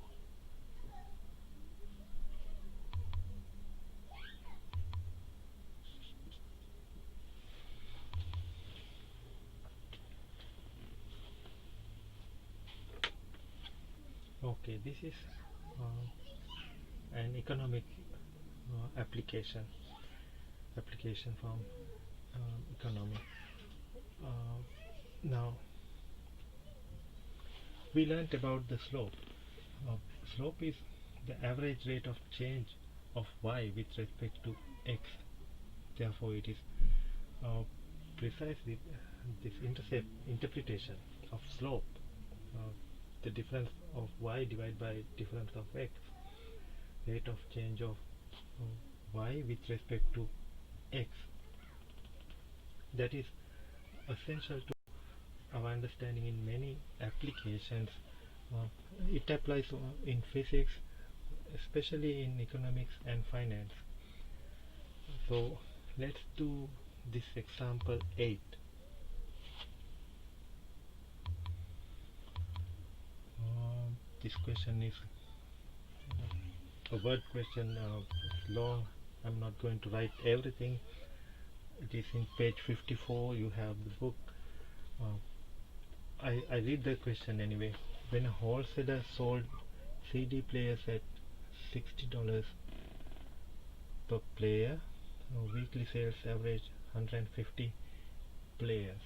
A: Okay, this is an economic application from economy. Now we learnt about the slope. Slope is the average rate of change of y with respect to x. Therefore, it is precisely this interpretation of slope, the difference of y divided by difference of x, rate of change of y with respect to x. That is essential to our understanding in many applications. It applies in physics, especially in economics and finance. So let's do this example 8. this question is a word question, it's long. I'm not going to write everything. It is in page 54. You have the book. I read the question anyway. When a wholesaler sold CD players at $60 per player, weekly sales average 150 players.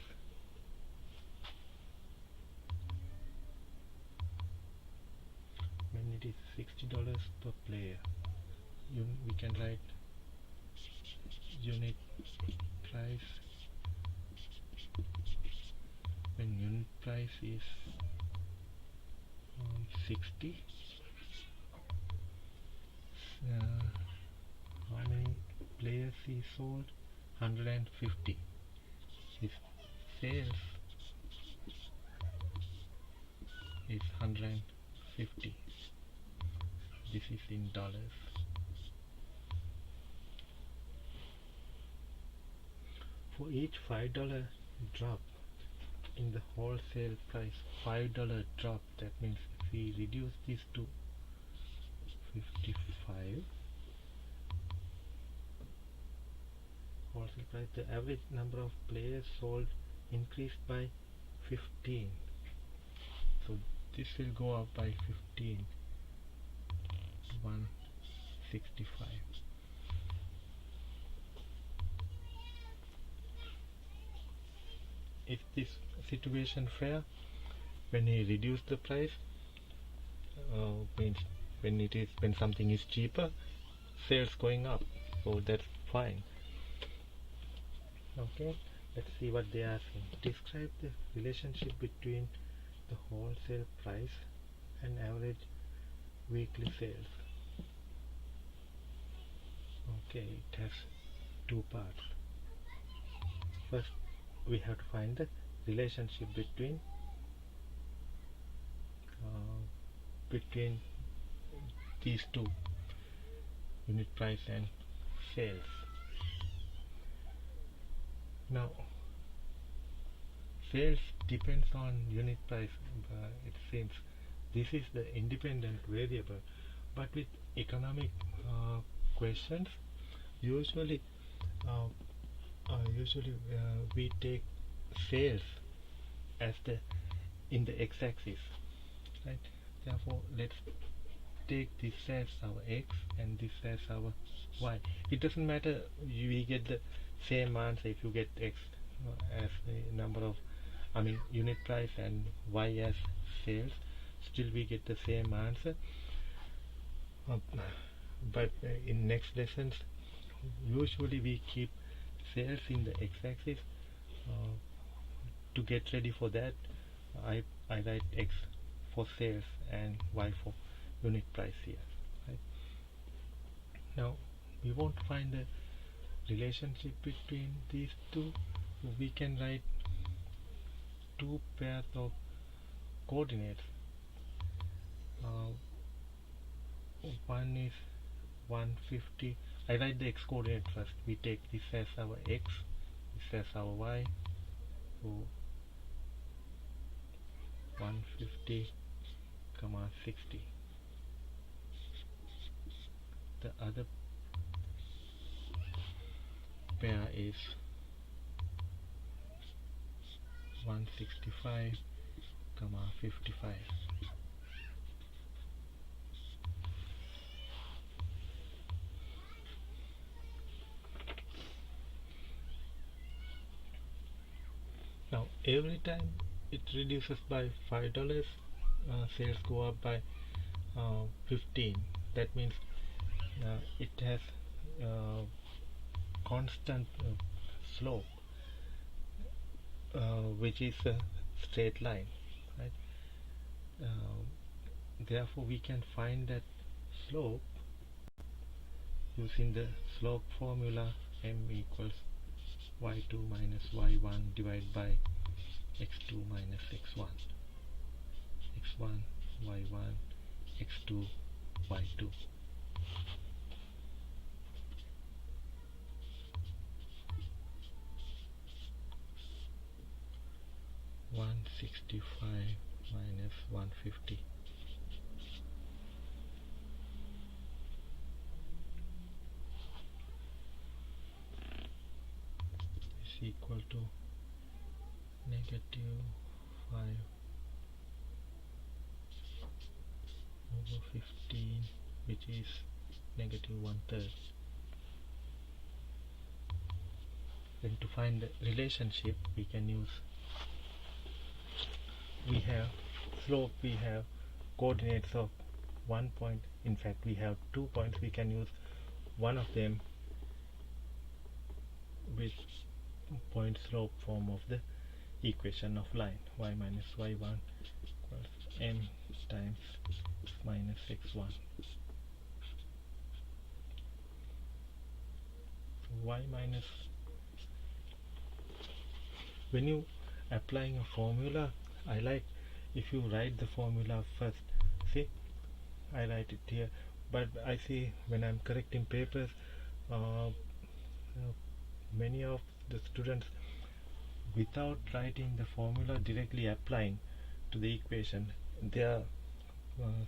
A: When it is $60 per player, we can write unit price. When unit price is 60, how many players he sold? 150. His sales is 150. This is in dollars. For each $5 drop in the wholesale price, $5 drop, that means if we reduce this to 55 wholesale price, the average number of players sold increased by 15. So this will go up by 15, 165. Is this situation fair? When he reduced the price, means when something is cheaper, sales going up, so that's fine. Okay, let's see what they are asking. Describe the relationship between the wholesale price and average weekly sales. Okay, it has two parts. First, we have to find the relationship between these two, unit price and sales. Now, sales depends on unit price. It seems this is the independent variable, but with economic questions, usually we take sales as in the x-axis, right? Therefore, let's take this as our x and this as our y. It doesn't matter, we get the same answer if you get x as the number of, unit price, and y as sales. Still we get the same answer. But in next lessons, usually we keep sales in the x-axis. To get ready for that, I write x for sales and y for unit price here, right? Now we want to find the relationship between these two. We can write two pairs of coordinates. One is 150. I write the x coordinate first. We take this as our x, this as our y. So 150, 60. The other pair is 165, 55. Now every time it reduces by $5, sales go up by 15. That means it has constant slope, which is a straight line, right? Therefore we can find that slope using the slope formula. M equals y2 minus y1 divided by x2 minus x1, x1 y1 x2 y2. $165 minus 150 equal to negative 5 over 15, which is negative 1/3. Then to find the relationship, we can use, we have slope, we have coordinates of 1 point. In fact, we have 2 points. We can use one of them with point slope form of the equation of line. Y minus y1 equals m times x minus x1. So y minus, when you applying a formula, I like if you write the formula first. See, I write it here, but I see when I'm correcting papers, many of the students, without writing the formula, directly applying to the equation, they are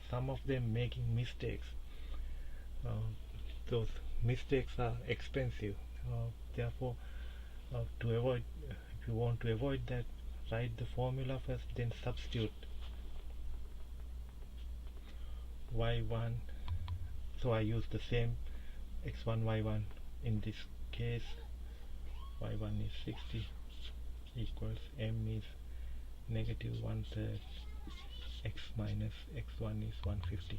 A: some of them making mistakes. Those mistakes are expensive. Therefore, to avoid, if you want to avoid that, write the formula first, then substitute y1. So I use the same x1 y1. In this case, y1 is 60 equals m is negative 1/3, x minus x1 is 150.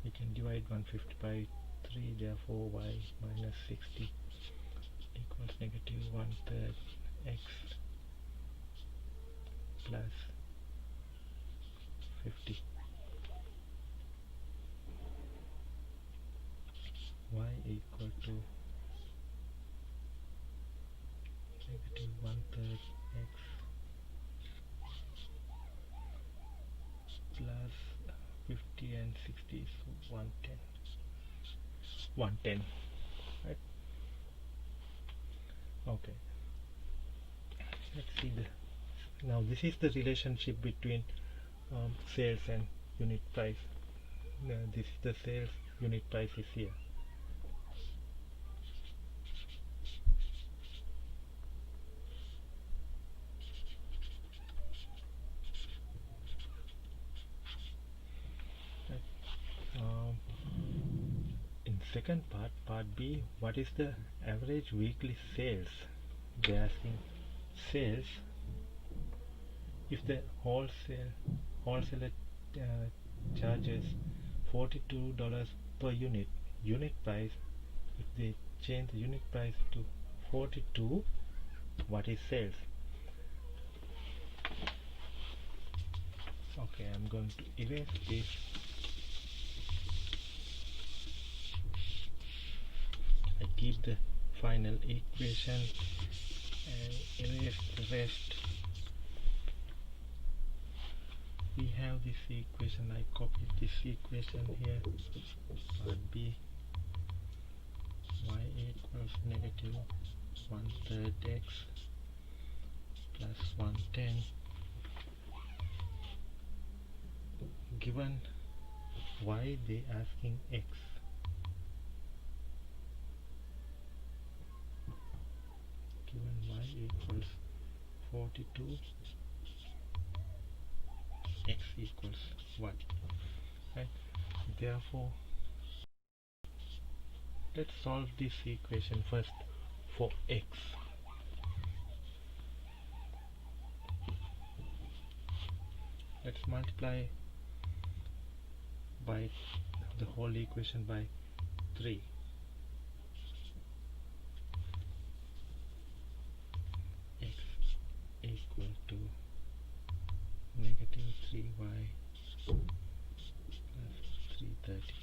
A: We can divide 150 by 3, therefore y minus 60 equals negative 1/3 x plus 50. Y equal to negative 1/3 x plus 50 and 60 is 110. 110, right? Okay, let's see the, now this is the relationship between sales and unit price. This is the sales, unit price is here. In second part, part B, what is the average weekly sales? They are asking sales if the wholesaler charges $42 per unit. Unit price, if they change the unit price to 42, what is sales? Okay, I'm going to erase this. I keep the final equation and erase the rest. We have this equation, I copied this equation here. Part B, y equals negative 1/3 x plus 110. Given y, they asking x. Given y equals 42, x equals 1, right? Therefore, let's solve this equation first for x. Let's multiply by the whole equation by 3. X equal to negative 3y plus 330.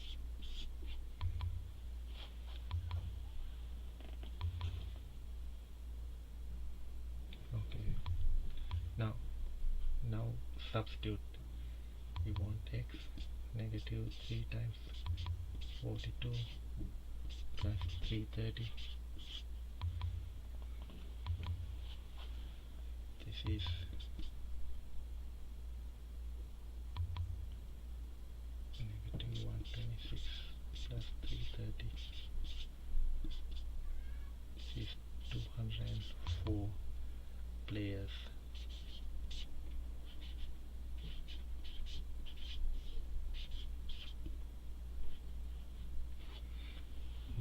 A: Okay, now substitute. We want x, negative 3 times 42 plus 330. This is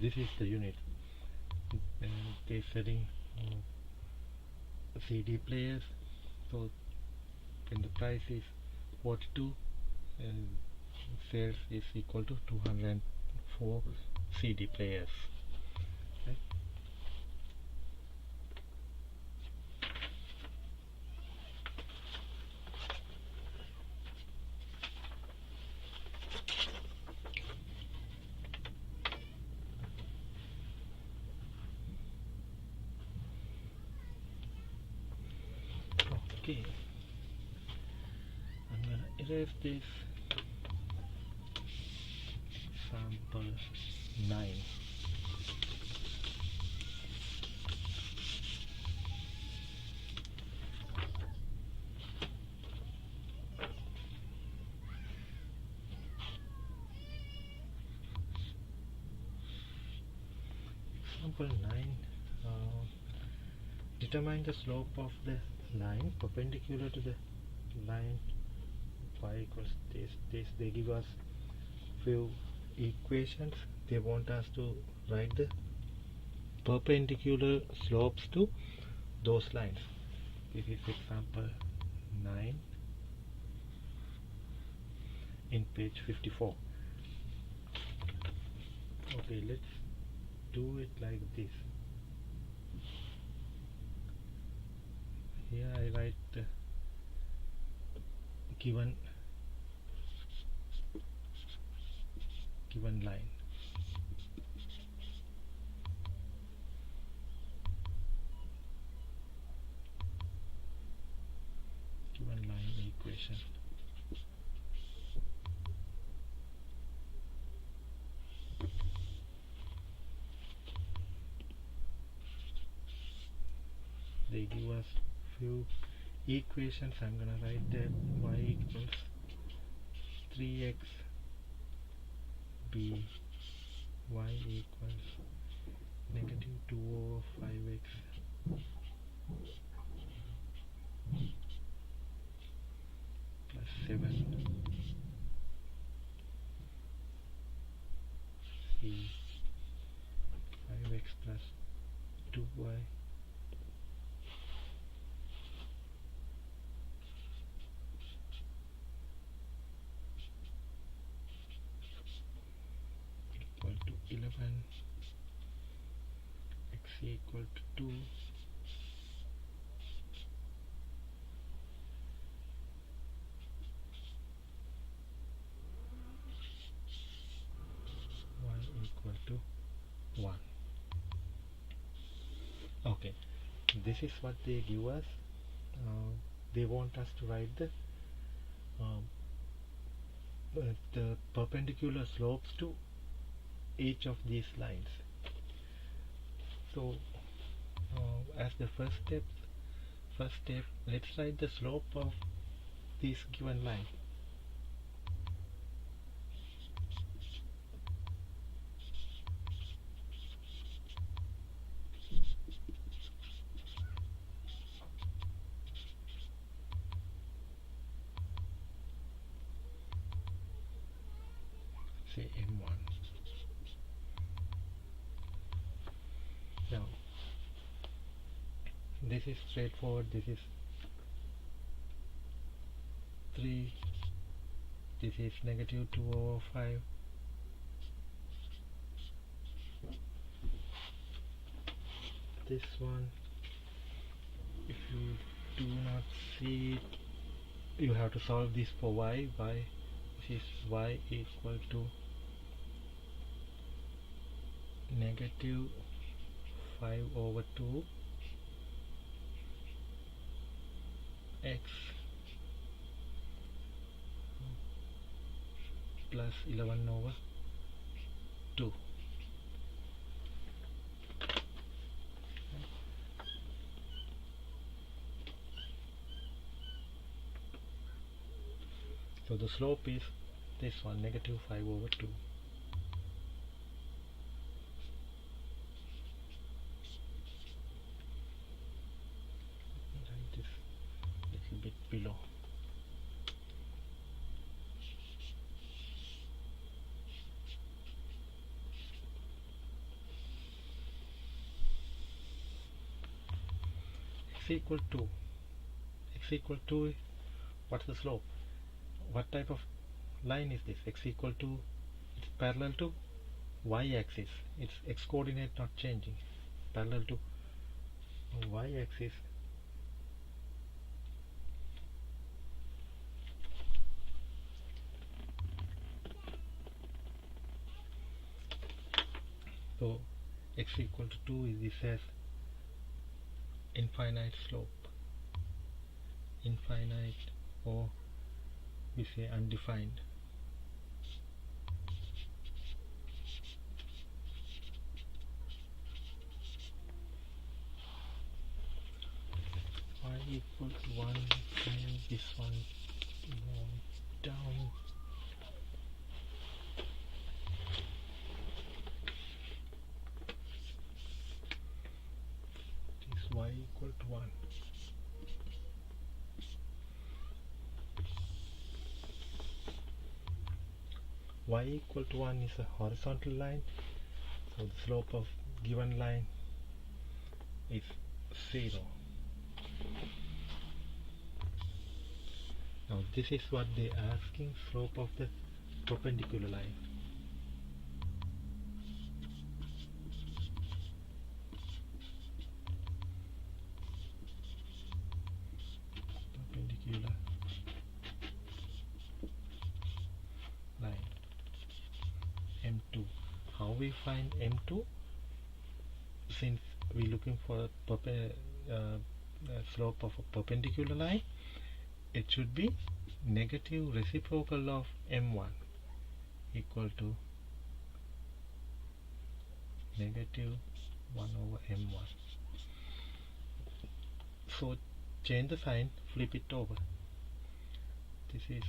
A: this is the unit. They're selling CD players. So when the price is 42, sales is equal to 204 CD players. Right? Okay, I'm gonna erase this sample 9. Example 9, determine the slope of the line perpendicular to the line y equals this. They give us few equations. They want us to write the perpendicular slopes to those lines. This is example 9 in page 54. Okay, let's do it like this. Here I write the given line. Given line equation. They give us few equations. I'm gonna write that y equals 3x b, y equals negative 2 over 5x plus 7 c, 5x plus 2y equal to 11, x equal to 2, y equal to 1. Okay, this is what they give us. They want us to write the perpendicular slopes to each of these lines. So as the first step, let's write the slope of this given line. Say M1. Now this is straightforward. This is 3, this is negative 2 over 5, this one, if you do not see it, you have to solve this for y. This is y equal to negative 5 over 2 x plus 11 over 2. So the slope is this one, negative 5 over 2. Write this little bit below. equal to x equal to, what's the slope? What type of line is this? X equal to, it's parallel to y-axis. Its x coordinate not changing. Parallel to y-axis. So x equal to 2 is this as infinite slope. Infinite, or we say undefined. Y equal to 1, and this one down. This y equal to 1. Y equal to 1 is a horizontal line, so the slope of given line is 0. Now this is what they are asking, slope of the perpendicular line. Perpendicular line M2. How we find M2? Since we're looking for slope of a perpendicular line, it should be negative reciprocal of M1 equal to negative 1 over M1. So change the sign, flip it over. This is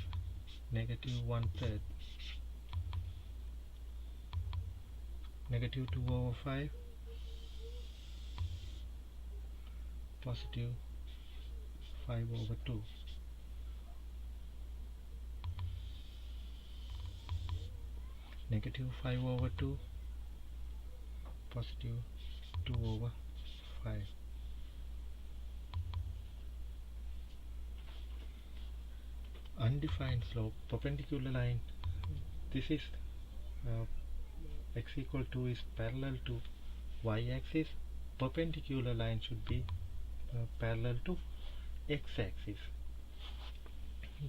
A: negative 1/3, negative 2 over 5, positive 5 over 2. Negative 5 over 2, positive 2 over 5. Undefined slope, perpendicular line. This is x equal to is parallel to y-axis. Perpendicular line should be parallel to x-axis.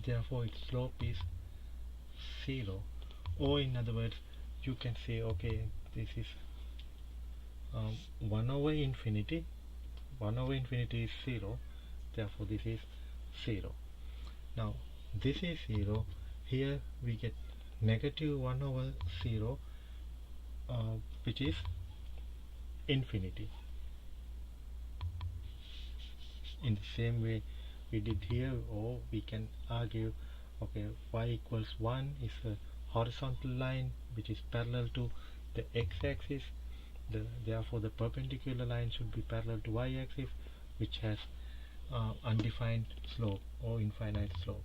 A: Therefore its slope is 0. Or in other words, you can say, okay, this is 1 over infinity. 1 over infinity is 0. Therefore this is 0. Now this is 0. Here we get negative 1 over 0, which is infinity. In the same way we did here, or we can argue, okay, y equals 1 is a horizontal line which is parallel to the x-axis. Therefore the perpendicular line should be parallel to y-axis, which has undefined slope or infinite slope.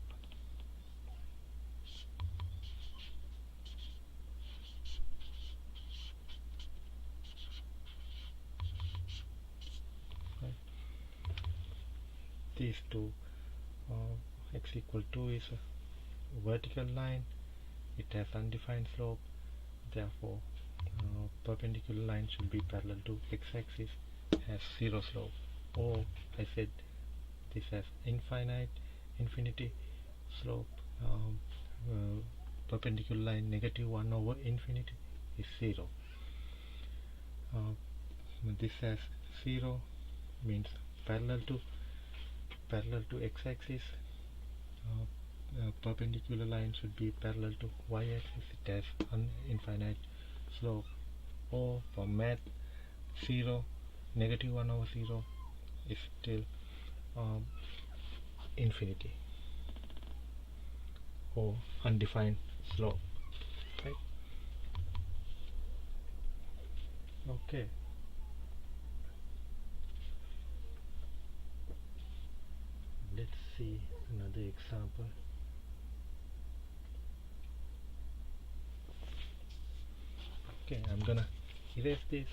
A: Right. These two, x equal 2 is a vertical line, it has undefined slope. Therefore perpendicular line should be parallel to x-axis, has 0 slope. Or I said this has infinity slope. Perpendicular line negative 1 over infinity is 0. This has 0, means parallel to x-axis. Perpendicular line should be parallel to y-axis. It has infinite slope. Or for math, 0, negative 1 over 0 is still infinity or undefined slope. Right? Okay. Let's see another example. Okay, I'm gonna erase this.